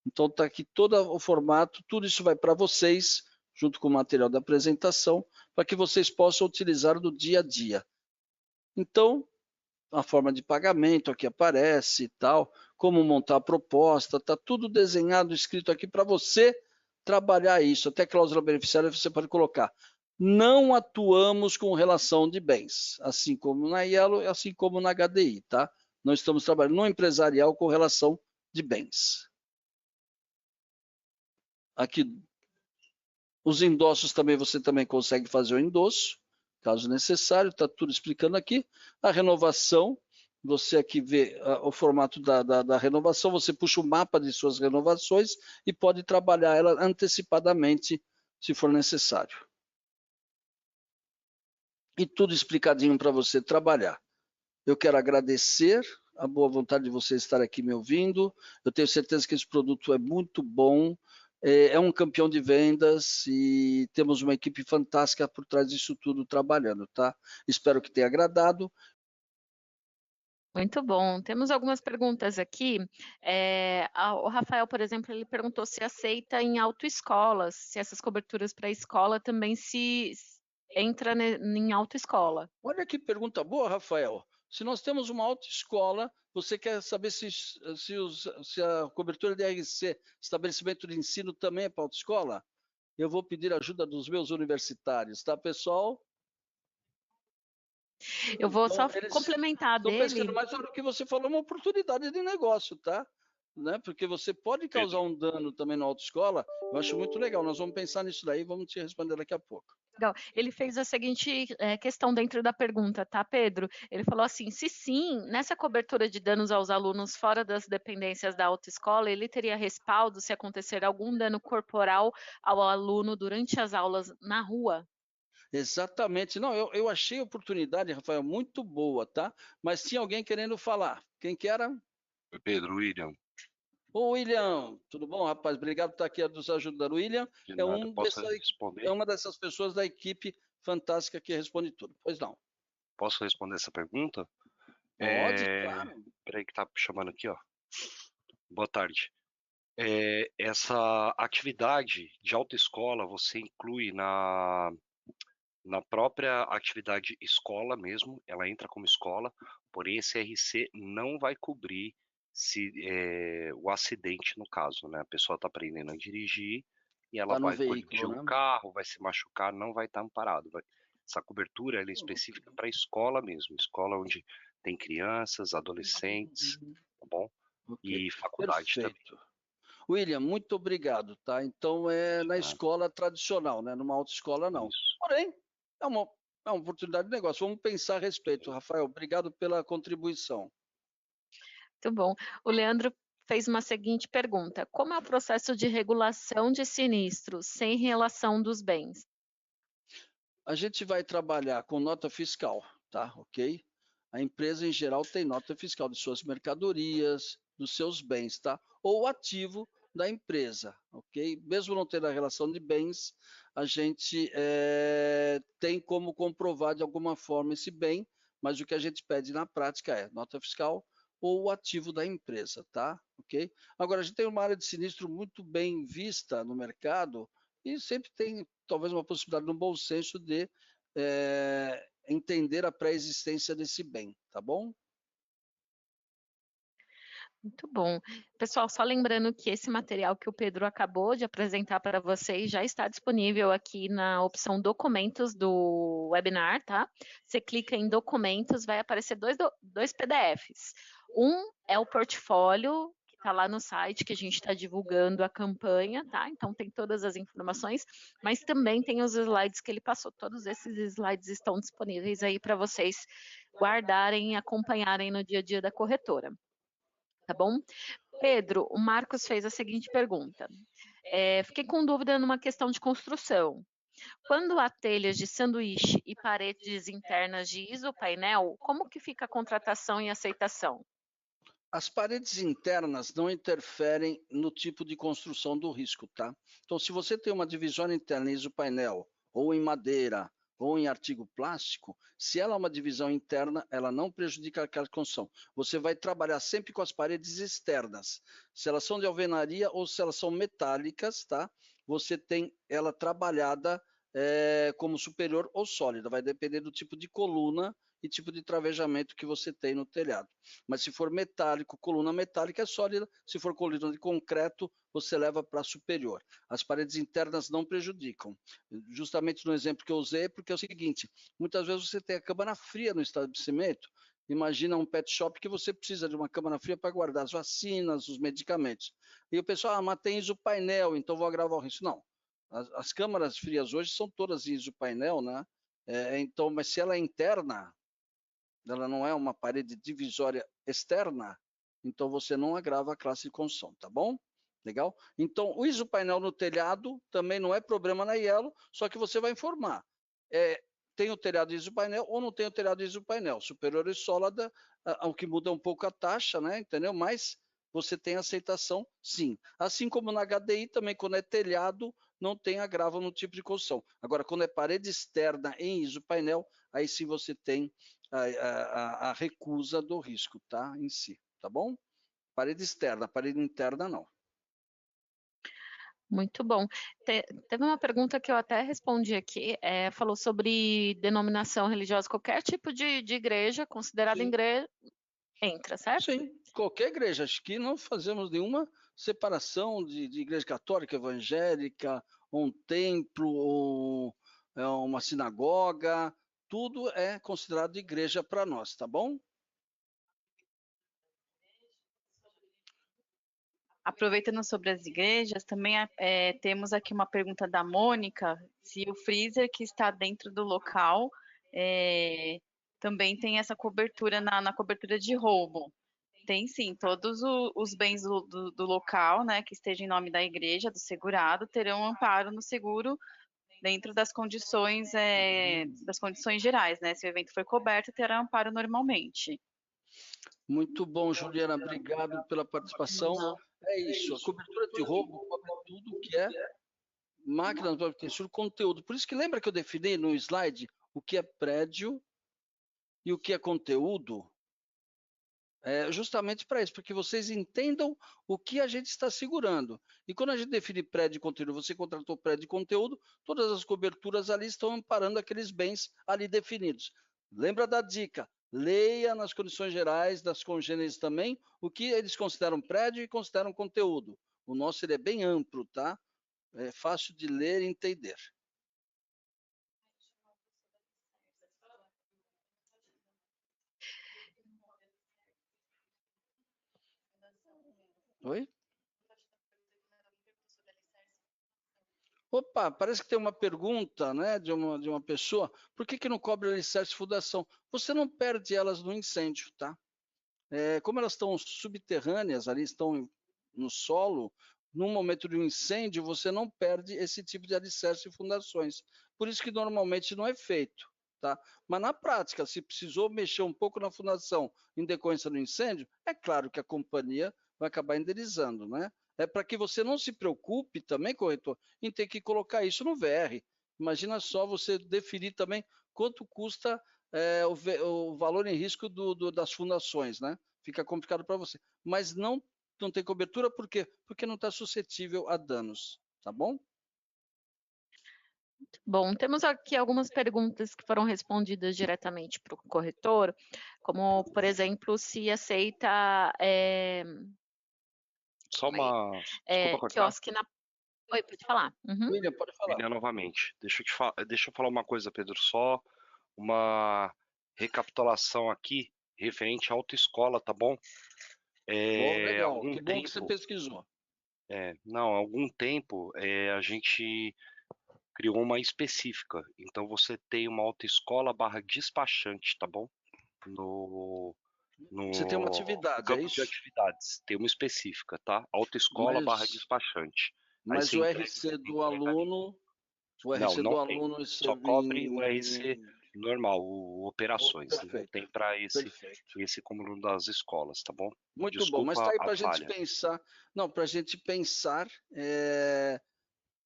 Então está aqui todo o formato, tudo isso vai para vocês, junto com o material da apresentação, para que vocês possam utilizar no dia a dia. Então, a forma de pagamento aqui aparece e tal, como montar a proposta, está tudo desenhado, escrito aqui para você trabalhar isso. Até cláusula beneficiária você pode colocar. Não atuamos com relação de bens, assim como na Yellow, assim como na HDI, tá? Não estamos trabalhando no empresarial com relação de bens. Aqui, os endossos também, você também consegue fazer o endosso, caso necessário, está tudo explicando aqui. A renovação, você aqui vê o formato da renovação, você puxa o mapa de suas renovações e pode trabalhar ela antecipadamente, se for necessário. E tudo explicadinho para você trabalhar. Eu quero agradecer a boa vontade de você estar aqui me ouvindo. Eu tenho certeza que esse produto é muito bom, é um campeão de vendas e temos uma equipe fantástica por trás disso tudo trabalhando, tá? Espero que tenha agradado. Muito bom. Temos algumas perguntas aqui. O Rafael, por exemplo, ele perguntou se aceita em autoescolas, se essas coberturas para escola também se entra em autoescola. Olha que pergunta boa, Rafael. Se nós temos uma autoescola, você quer saber se a cobertura de RC, estabelecimento de ensino, também é para autoescola? Eu vou pedir ajuda dos meus universitários, tá, pessoal? Eu vou Então, só complementar Estou dele. pensando, mas o que você falou é uma oportunidade de negócio, tá? Né? Porque você pode causar um dano também na autoescola. Eu acho muito legal. Nós vamos pensar nisso daí e vamos te responder daqui a pouco. Legal. Ele fez a seguinte questão dentro da pergunta, tá, Pedro? Ele falou assim: se sim, nessa cobertura de danos aos alunos fora das dependências da autoescola, ele teria respaldo se acontecer algum dano corporal ao aluno durante as aulas na rua? Exatamente. Não, eu achei a oportunidade, Rafael, muito boa, tá? Mas tinha alguém querendo falar. Quem que era? Oi, Pedro, William. Ô, William, tudo bom, rapaz? Obrigado por estar aqui nos ajudando. William De nada, posso responder? é uma dessas pessoas da equipe fantástica que responde tudo. Pois não. Posso responder essa pergunta? Pode, claro. Peraí que tá chamando aqui, ó. Boa tarde. Essa atividade de autoescola você inclui na própria atividade escola mesmo, ela entra como escola, porém esse RC não vai cobrir o acidente no caso, né? A pessoa está aprendendo a dirigir e ela Tá no vai veículo, colidir né? o carro, vai se machucar, não vai estar amparado. Essa cobertura ela é específica para escola mesmo, escola onde tem crianças, adolescentes, tá bom? Ok. E faculdade também. Perfeito. William, muito obrigado, tá? Então é na escola tradicional, né? Numa autoescola não. Isso. Porém, é uma oportunidade de negócio. Vamos pensar a respeito, Rafael. Obrigado pela contribuição. Muito bom. O Leandro fez uma seguinte pergunta: como é o processo de regulação de sinistros sem relação dos bens? A gente vai trabalhar com nota fiscal, tá? Ok? A empresa, em geral, tem nota fiscal de suas mercadorias, dos seus bens, tá? Ou ativo da empresa, ok? Mesmo não tendo a relação de bens, a gente tem como comprovar de alguma forma esse bem, mas o que a gente pede na prática é nota fiscal ou o ativo da empresa, tá? Ok? Agora, a gente tem uma área de sinistro muito bem vista no mercado e sempre tem, talvez, uma possibilidade, no bom senso, de entender a pré-existência desse bem, tá bom? Muito bom. Pessoal, só lembrando que esse material que o Pedro acabou de apresentar para vocês já está disponível aqui na opção documentos do webinar, tá? Você clica em documentos, vai aparecer dois PDFs. Um é o portfólio, que está lá no site que a gente está divulgando a campanha, tá? Então tem todas as informações, mas também tem os slides que ele passou. Todos esses slides estão disponíveis aí para vocês guardarem e acompanharem no dia a dia da corretora. Tá bom? Pedro, o Marcos fez a seguinte pergunta. Fiquei com dúvida numa questão de construção. Quando há telhas de sanduíche e paredes internas de isopainel, como que fica a contratação e aceitação? As paredes internas não interferem no tipo de construção do risco, tá? Então, se você tem uma divisória interna em isopainel, ou em madeira, ou em artigo plástico, se ela é uma divisão interna, ela não prejudica aquela construção. Você vai trabalhar sempre com as paredes externas. Se elas são de alvenaria ou se elas são metálicas, tá? Você tem ela trabalhada como superior ou sólida. Vai depender do tipo de coluna e tipo de travejamento que você tem no telhado. Mas se for metálico, coluna metálica é sólida. Se for coluna de concreto, você leva para superior. As paredes internas não prejudicam. Justamente no exemplo que eu usei, porque é o seguinte, muitas vezes você tem a câmara fria no estabelecimento. Imagina um pet shop que você precisa de uma câmara fria para guardar as vacinas, os medicamentos. E o pessoal, mas tem isopainel, então vou agravar o risco. Não. As câmaras frias hoje são todas isopainel, né? Então, mas se ela é interna, ela não é uma parede divisória externa, então você não agrava a classe de construção, tá bom? Legal? Então, o isopainel no telhado também não é problema na Yellow, só que você vai informar. Tem o telhado de isopainel ou não tem o telhado de isopainel? Superior e sólida, o que muda um pouco a taxa, né? Entendeu? Mas você tem aceitação, sim. Assim como na HDI também, quando é telhado, não tem agravo no tipo de construção. Agora, quando é parede externa em isopainel, aí sim você tem a recusa do risco, tá? Em si, tá bom? Parede externa, parede interna não. Muito bom. Teve uma pergunta que eu até respondi aqui, falou sobre denominação religiosa. Qualquer tipo de igreja considerada igreja entra, certo? Sim, qualquer igreja. Acho que não fazemos nenhuma separação de igreja católica, evangélica, um templo, ou uma sinagoga. Tudo é considerado igreja para nós, tá bom? Aproveitando sobre as igrejas, também temos aqui uma pergunta da Mônica, se o freezer que está dentro do local também tem essa cobertura na cobertura de roubo. Tem sim, todos os bens do local, né, que estejam em nome da igreja, do segurado, terão amparo no seguro dentro das condições gerais, né? Se o evento for coberto, terá amparo normalmente. Muito bom, Juliana. Obrigado pela participação. É isso, a cobertura de roubo cobre tudo que é máquinas de arquitetura, conteúdo. Por isso que lembra que eu defini no slide o que é prédio e o que é conteúdo? Justamente para isso, para que vocês entendam o que a gente está segurando. E quando a gente define prédio e conteúdo, você contratou prédio e conteúdo, todas as coberturas ali estão amparando aqueles bens ali definidos. Lembra da dica? Leia nas condições gerais das congêneres também o que eles consideram prédio e consideram conteúdo. O nosso ele é bem amplo, tá? É fácil de ler e entender. Oi? Opa, parece que tem uma pergunta, né, de uma pessoa. Por que não cobre alicerce e fundação? Você não perde elas no incêndio, tá? Como elas estão subterrâneas, ali estão no solo, no momento de um incêndio, você não perde esse tipo de alicerce e fundações. Por isso que normalmente não é feito. tá? Mas na prática, se precisou mexer um pouco na fundação em decorrência do incêndio, é claro que a companhia vai acabar indenizando, né? É para que você não se preocupe também, corretor, em ter que colocar isso no VR. Imagina só você definir também quanto custa o valor em risco das fundações, né? Fica complicado para você. Mas não tem cobertura, por quê? Porque não está suscetível a danos, tá bom? Bom, temos aqui algumas perguntas que foram respondidas diretamente para o corretor, como, por exemplo, se aceita Só uma. Desculpa cortar. quiosque na... Oi, pode falar. Uhum. William, pode falar. William, novamente. Deixa eu falar uma coisa, Pedro. Só uma recapitulação aqui referente à autoescola, tá bom? Legal, que bom que você pesquisou. Não, há algum tempo a gente criou uma específica. Então você tem uma autoescola / despachante, tá bom? No Você tem uma atividade, campo é isso? de atividades. Tem uma específica, tá? Autoescola / despachante. Mas o RC do aluno... O RC do aluno... Só cobre o RC normal, o operações. Não tem para esse como das escolas, tá bom? Muito Desculpa, bom, mas está aí para a gente pensar. Não, para a gente pensar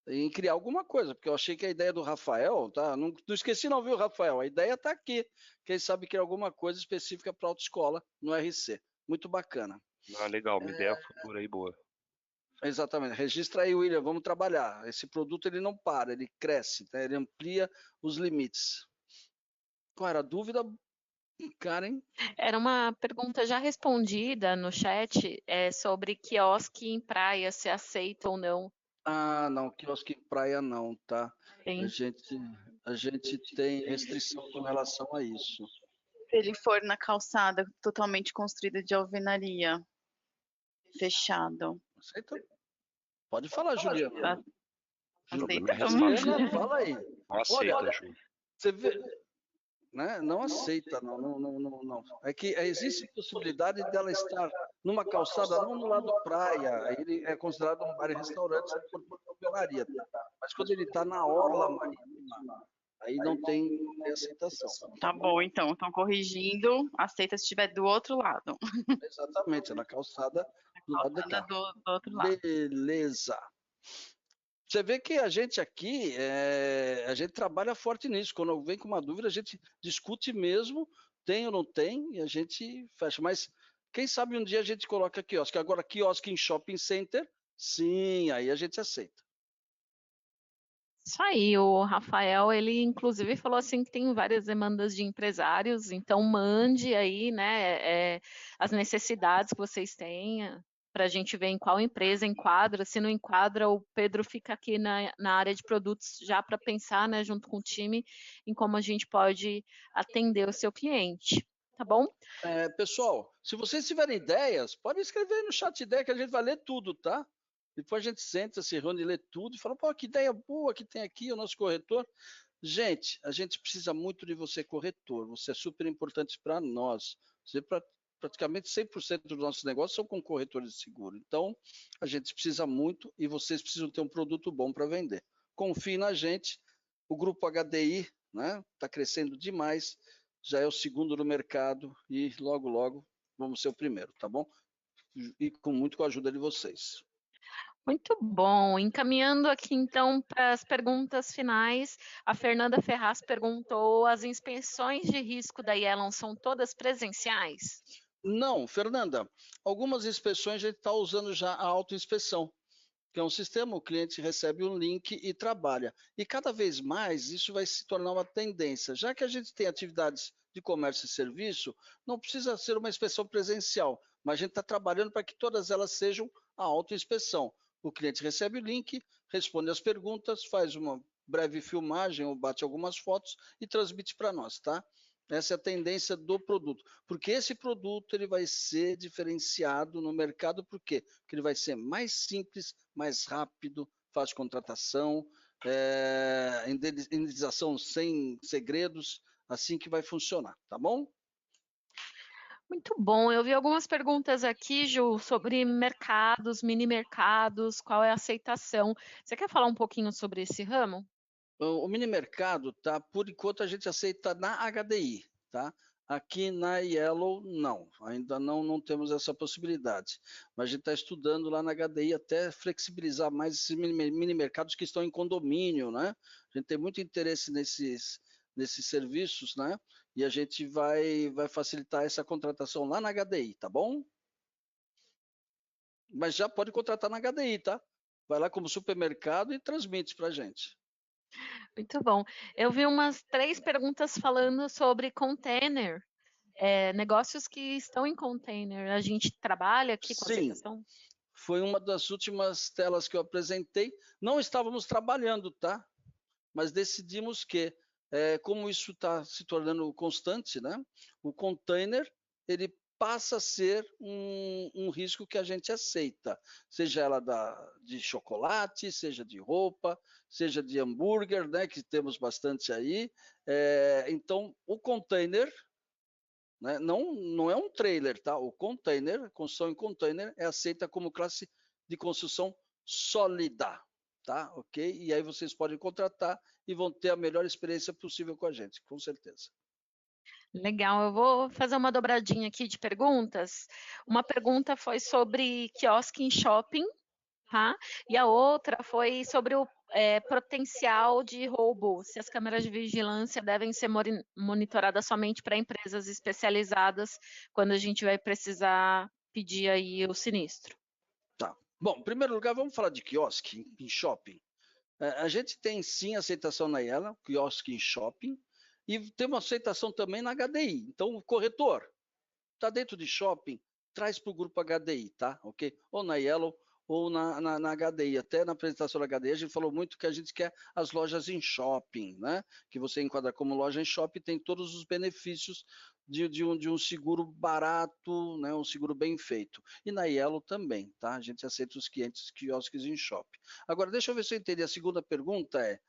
em criar alguma coisa, porque eu achei que a ideia do Rafael, tá? Não esqueci não, viu, Rafael? A ideia está aqui. Quem sabe criar alguma coisa específica para a autoescola no RC. Muito bacana. Legal, uma ideia futura aí boa. Exatamente. Registra aí, William, vamos trabalhar. Esse produto ele não para, ele cresce, tá? Ele amplia os limites. Qual era a dúvida, Karen? Era uma pergunta já respondida no chat sobre quiosque em praia, se aceita ou não. Ah, não, quiosque em praia não, tá? Sim. A gente tem restrição com relação a isso. Se ele for na calçada totalmente construída de alvenaria, fechado. Aceita? Pode falar, Juliana. Juliana, fala aí. Não aceita, Ju. Você vê, né? Não aceita, não. É que existe possibilidade dela estar numa calçada, não no lado praia, ele é considerado um bar e restaurante por alvenaria, tá? Mas quando ele está na orla marítima, aí não tem aceitação. Tá bom, então. Estão corrigindo. Aceita se estiver do outro lado. Exatamente, é na calçada do lado de cá. Do outro lado. Beleza. Você vê que a gente aqui, a gente trabalha forte nisso. Quando vem com uma dúvida, a gente discute mesmo, tem ou não tem, e a gente fecha. Mas quem sabe um dia a gente coloca quiosque. Agora, quiosque em shopping center, sim, aí a gente aceita. Isso aí, o Rafael, ele inclusive falou assim que tem várias demandas de empresários, então mande aí, né, as necessidades que vocês têm, para a gente ver em qual empresa enquadra. Se não enquadra, o Pedro fica aqui na área de produtos já para pensar, né, junto com o time, em como a gente pode atender o seu cliente, tá bom? Pessoal, se vocês tiverem ideias, podem escrever no chat ideia que a gente vai ler tudo, tá? Depois a gente senta, se reúne, lê tudo e fala, pô, que ideia boa que tem aqui o nosso corretor. Gente, a gente precisa muito de você, corretor. Você é super importante para nós. Praticamente 100% dos nossos negócios são com corretores de seguro. Então, a gente precisa muito e vocês precisam ter um produto bom para vender. Confie na gente. O grupo HDI, né, está crescendo demais. Já é o segundo no mercado e logo, logo vamos ser o primeiro, tá bom? E com a ajuda de vocês. Muito bom. Encaminhando aqui, então, para as perguntas finais, a Fernanda Ferraz perguntou: as inspeções de risco da Yellow são todas presenciais? Não, Fernanda. Algumas inspeções a gente está usando já a autoinspeção, que é um sistema, o cliente recebe um link e trabalha. E cada vez mais isso vai se tornar uma tendência. Já que a gente tem atividades de comércio e serviço, não precisa ser uma inspeção presencial, mas a gente está trabalhando para que todas elas sejam a autoinspeção. O cliente recebe o link, responde as perguntas, faz uma breve filmagem ou bate algumas fotos e transmite para nós, tá? Essa é a tendência do produto, porque esse produto ele vai ser diferenciado no mercado, por quê? Porque ele vai ser mais simples, mais rápido, fácil de contratação, indenização sem segredos, assim que vai funcionar, tá bom? Muito bom. Eu vi algumas perguntas aqui, Ju, sobre mercados, mini mercados, qual é a aceitação. Você quer falar um pouquinho sobre esse ramo? O mini mercado, tá? Por enquanto a gente aceita na HDI, tá? Aqui na Yellow, não, ainda não temos essa possibilidade. Mas a gente está estudando lá na HDI até flexibilizar mais esses mini mercados que estão em condomínio, né? A gente tem muito interesse nesses serviços, né? E a gente vai facilitar essa contratação lá na HDI, tá bom? Mas já pode contratar na HDI, tá? Vai lá como supermercado e transmite para a gente. Muito bom. Eu vi umas 3 perguntas falando sobre container, negócios que estão em container. A gente trabalha aqui com Sim, aceitação? foi uma das últimas telas que eu apresentei. Não estávamos trabalhando, tá? Mas decidimos que, como isso está se tornando constante, né? O container, ele passa a ser um risco que a gente aceita, seja ela de chocolate, seja de roupa, seja de hambúrguer, né, que temos bastante aí. Então, o container, né, não é um trailer, tá? O container, construção em container, é aceita como classe de construção sólida, tá? Ok? E aí vocês podem contratar e vão ter a melhor experiência possível com a gente, com certeza. Legal, eu vou fazer uma dobradinha aqui de perguntas. Uma pergunta foi sobre quiosque em shopping, tá? E a outra foi sobre o potencial de roubo, se as câmeras de vigilância devem ser monitoradas somente para empresas especializadas quando a gente vai precisar pedir aí o sinistro. Tá. Bom, em primeiro lugar, vamos falar de quiosque em shopping. A gente tem sim aceitação na Yellow, quiosque em shopping, e tem uma aceitação também na HDI. Então, o corretor está dentro de shopping, traz para o grupo HDI, tá? Ok? Ou na Yellow ou na HDI. Até na apresentação da HDI a gente falou muito que a gente quer as lojas em shopping, né? Que você enquadra como loja em shopping, tem todos os benefícios de um seguro barato, né? Um seguro bem feito. E na Yellow também, tá? A gente aceita os clientes quiosques em shopping. Agora, deixa eu ver se eu entendi. A segunda pergunta é: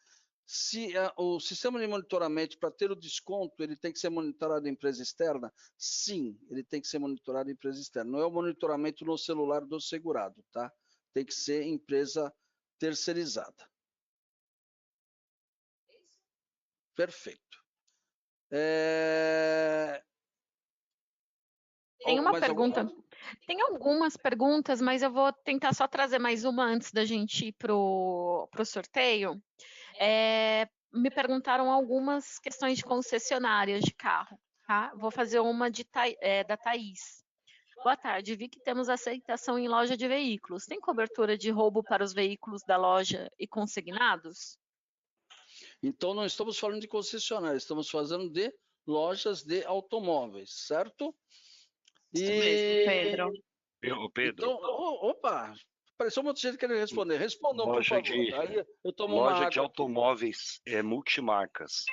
se o sistema de monitoramento, para ter o desconto, ele tem que ser monitorado em empresa externa? Sim, ele tem que ser monitorado em empresa externa. Não é o monitoramento no celular do segurado, tá? Tem que ser empresa terceirizada. Perfeito. Tem uma pergunta. Tem algumas perguntas, mas eu vou tentar só trazer mais uma antes da gente ir para o sorteio. Me perguntaram algumas questões de concessionárias de carro. Tá? Vou fazer uma da Thaís. Boa tarde, vi que temos aceitação em loja de veículos. Tem cobertura de roubo para os veículos da loja e consignados? Então, não estamos falando de concessionária, estamos falando de lojas de automóveis, certo? Isso mesmo, Pedro. Pedro, Então, opa, apareceu um monte de gente querendo responder. Respondam, por loja favor. Aí eu tomo uma loja água de aqui. automóveis multimarcas.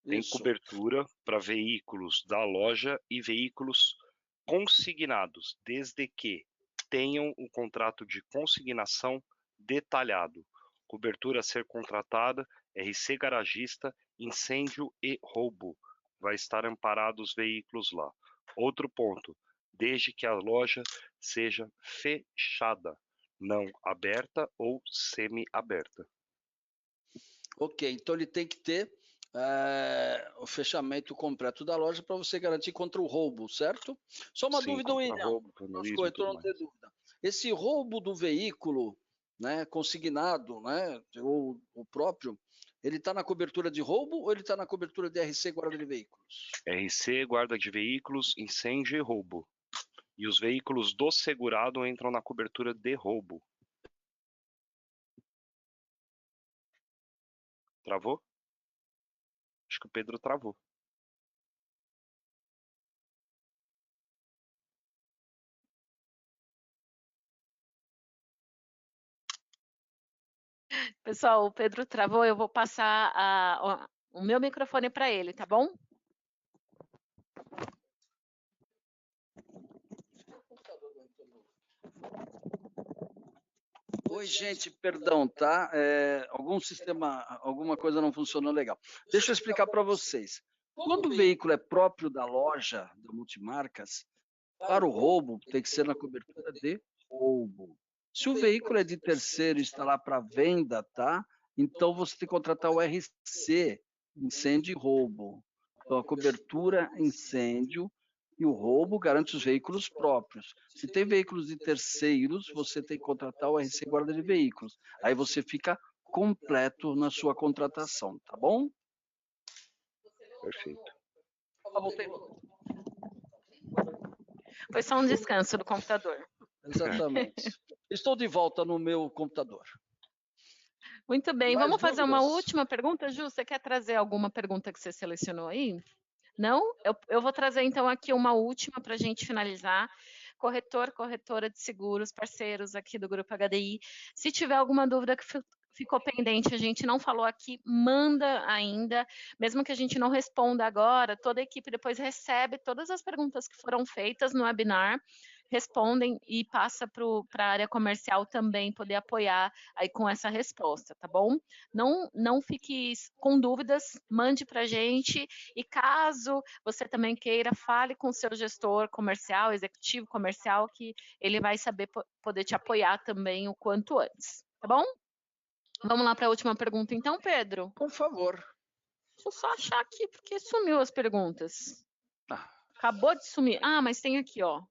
Tem Isso. cobertura para veículos da loja e veículos consignados, desde que tenham um contrato de consignação detalhado. Cobertura a ser contratada, RC garagista, incêndio e roubo. Vai estar amparado os veículos lá. Outro ponto, desde que a loja seja fechada, não aberta ou semi-aberta. Ok, então ele tem que ter o fechamento completo da loja para você garantir contra o roubo, certo? Só uma dúvida, William. Roubo, Nosso corretor não tem dúvida. Esse roubo do veículo, né, consignado, né, ou o próprio, ele está na cobertura de roubo ou ele está na cobertura de RC guarda de veículos? RC, guarda de veículos, incêndio e roubo. E os veículos do segurado entram na cobertura de roubo. Travou? Acho que o Pedro travou. Pessoal, o Pedro travou, eu vou passar o meu microfone para ele, tá bom? Oi, gente, perdão, tá? Alguma coisa não funcionou legal. Deixa eu explicar para vocês. Quando o veículo é próprio da loja, da Multimarcas, para o roubo, tem que ser na cobertura de roubo. Se o veículo é de terceiro e está lá para venda, tá? Então, você tem que contratar o RC, incêndio e roubo. Então, a cobertura, incêndio e o roubo garante os veículos próprios. Se tem veículos de terceiros, você tem que contratar o RC guarda de veículos. Aí você fica completo na sua contratação, tá bom? Perfeito. Voltei. Foi só um descanso do computador. Exatamente. Estou de volta no meu computador. Muito bem, Mais vamos fazer uma dúvidas? última pergunta, Ju? Você quer trazer alguma pergunta que você selecionou aí? Não? Eu vou trazer então aqui uma última para a gente finalizar. Corretor, corretora de seguros, parceiros aqui do Grupo HDI. Se tiver alguma dúvida que ficou pendente, a gente não falou aqui, manda ainda. Mesmo que a gente não responda agora, toda a equipe depois recebe todas as perguntas que foram feitas no webinar, respondem e passa para a área comercial também poder apoiar aí com essa resposta, tá bom? Não fique com dúvidas, mande para a gente e caso você também queira, fale com o seu gestor comercial, executivo comercial, que ele vai saber poder te apoiar também o quanto antes, tá bom? Vamos lá para a última pergunta então, Pedro? Por favor. Deixa eu só achar aqui, porque sumiu as perguntas. Ah, Acabou de sumir. Ah, mas tem aqui, ó.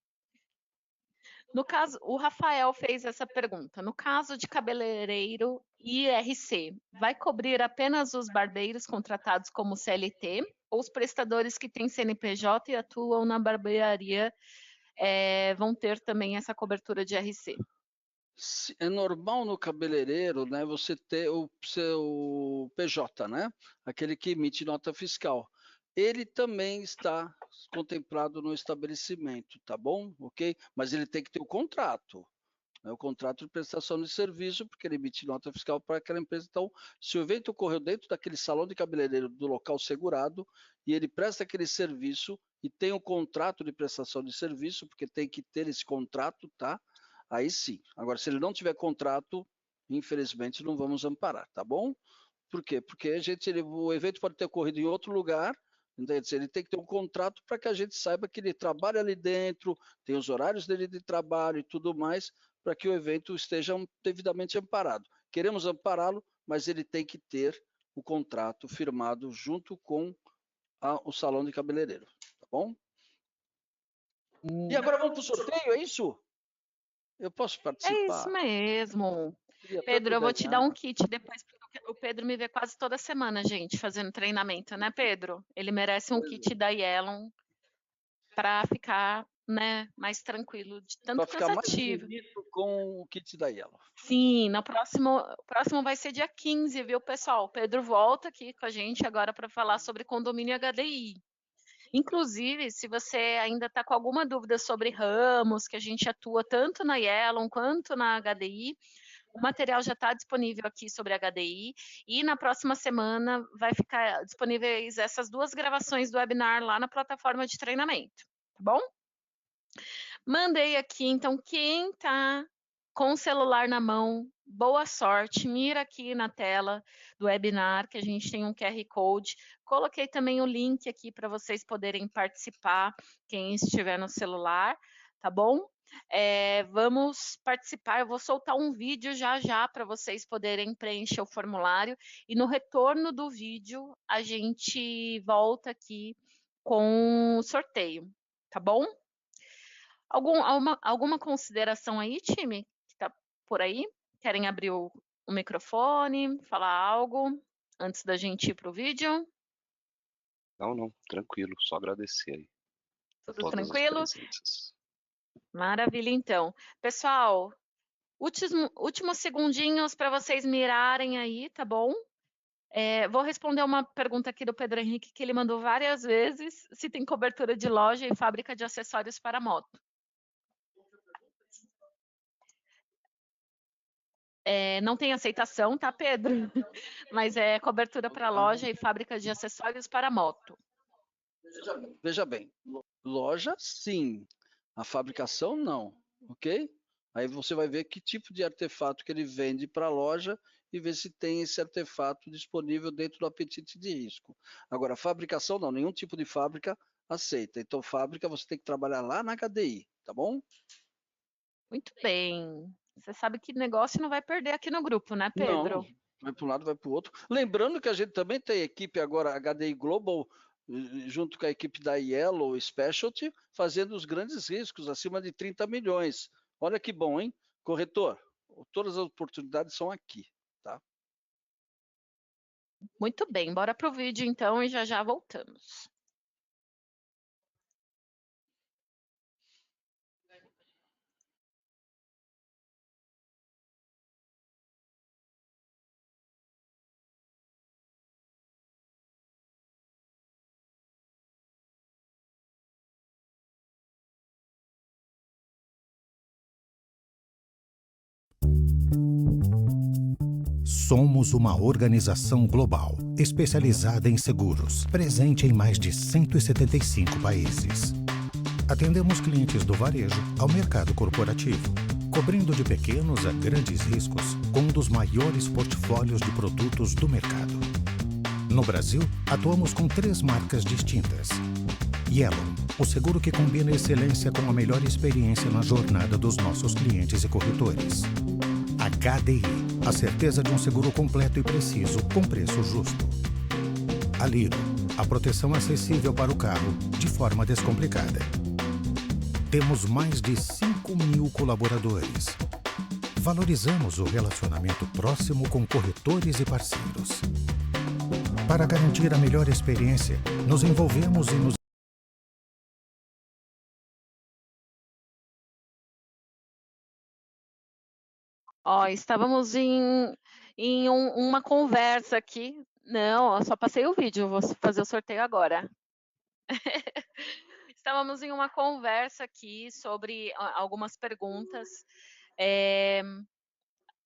No caso, o Rafael fez essa pergunta. No caso de cabeleireiro IRC, vai cobrir apenas os barbeiros contratados como CLT ou os prestadores que têm CNPJ e atuam na barbearia vão ter também essa cobertura de IRC? é normal no cabeleireiro, né, você ter o seu PJ, né? Aquele que emite nota fiscal. Ele também está contemplado no estabelecimento, tá bom? Ok? Mas ele tem que ter o contrato. Né? O contrato de prestação de serviço, porque ele emite nota fiscal para aquela empresa. Então, se o evento ocorreu dentro daquele salão de cabeleireiro do local segurado e ele presta aquele serviço e tem um contrato de prestação de serviço, porque tem que ter esse contrato, tá? Aí sim. Agora, se ele não tiver contrato, infelizmente não vamos amparar, tá bom? Por quê? Porque o evento pode ter ocorrido em outro lugar, ele tem que ter um contrato para que a gente saiba que ele trabalha ali dentro, tem os horários dele de trabalho e tudo mais, para que o evento esteja devidamente amparado. Queremos ampará-lo, mas ele tem que ter o contrato firmado junto com o salão de cabeleireiro, tá bom? E agora vamos para o sorteio, é isso? Eu posso participar? É isso mesmo. Queria Pedro, eu vou te dar ganhar. um kit depois, porque o Pedro me vê quase toda semana, gente, fazendo treinamento, né, Pedro? Ele merece um kit da Yellow para ficar, né, mais tranquilo, de tanto Para ficar mais cansativo. bonito com o kit da Yellow. Sim, o próximo vai ser dia 15, viu, pessoal? O Pedro volta aqui com a gente agora para falar sobre condomínio HDI. Inclusive, se você ainda está com alguma dúvida sobre ramos, que a gente atua tanto na Yellow quanto na HDI, o material já está disponível aqui sobre HDI e na próxima semana vai ficar disponíveis essas duas gravações do webinar lá na plataforma de treinamento, tá bom? Mandei aqui, então, quem está com o celular na mão, boa sorte, mira aqui na tela do webinar, que a gente tem um QR Code. Coloquei também o link aqui para vocês poderem participar, quem estiver no celular, tá bom? Vamos participar, eu vou soltar um vídeo já para vocês poderem preencher o formulário e no retorno do vídeo a gente volta aqui com o sorteio, tá bom? Alguma consideração aí, time, que está por aí? Querem abrir o microfone, falar algo antes da gente ir para o vídeo? Não, tranquilo, só agradecer aí. Tudo tranquilo? Maravilha, então. Pessoal, últimos segundinhos para vocês mirarem aí, tá bom? Vou responder uma pergunta aqui do Pedro Henrique, que ele mandou várias vezes, se tem cobertura de loja e fábrica de acessórios para moto. Não tem aceitação, tá, Pedro? Mas é cobertura para loja e fábrica de acessórios para moto. Veja bem, loja sim, a fabricação não, ok? Aí você vai ver que tipo de artefato que ele vende para a loja e ver se tem esse artefato disponível dentro do apetite de risco. Agora, fabricação não, nenhum tipo de fábrica aceita. Então, fábrica você tem que trabalhar lá na HDI, tá bom? Muito bem. Você sabe que negócio não vai perder aqui no grupo, né, Pedro? vai para um lado, vai para o outro. Lembrando que a gente também tem equipe agora, HDI Global, junto com a equipe da Yellow Specialty, fazendo os grandes riscos, acima de 30 milhões. Olha que bom, hein? Corretor, todas as oportunidades são aqui, tá? Muito bem, bora para o vídeo então e já voltamos. Somos uma organização global, especializada em seguros, presente em mais de 175 países. Atendemos clientes do varejo ao mercado corporativo, cobrindo de pequenos a grandes riscos com um dos maiores portfólios de produtos do mercado. No Brasil, atuamos com 3 marcas distintas. Yellow, o seguro que combina excelência com a melhor experiência na jornada dos nossos clientes e corretores. HDI, a certeza de um seguro completo e preciso, com preço justo. Aliro, a proteção acessível para o carro, de forma descomplicada. Temos mais de 5.000 colaboradores. Valorizamos o relacionamento próximo com corretores e parceiros. Para garantir a melhor experiência, nos envolvemos e nos Ó, estávamos em uma conversa aqui. Não, eu só passei o vídeo, vou fazer o sorteio agora. Estávamos em uma conversa aqui sobre algumas perguntas.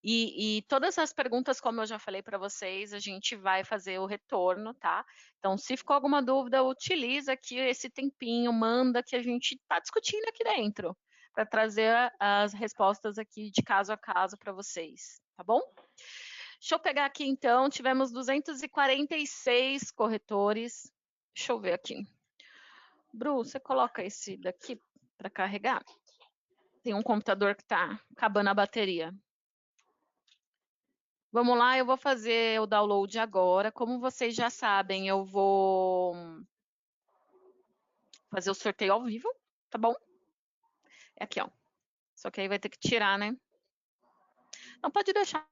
E todas as perguntas, como eu já falei para vocês, a gente vai fazer o retorno, tá? Então, se ficou alguma dúvida, utiliza aqui esse tempinho, manda que a gente está discutindo aqui dentro, para trazer as respostas aqui de caso a caso para vocês, tá bom? Deixa eu pegar aqui então, tivemos 246 corretores. Deixa eu ver aqui. Bru, você coloca esse daqui para carregar? Tem um computador que está acabando a bateria. Vamos lá, eu vou fazer o download agora. Como vocês já sabem, eu vou fazer o sorteio ao vivo, tá bom? É aqui, ó. Só que aí vai ter que tirar, né? Não, pode deixar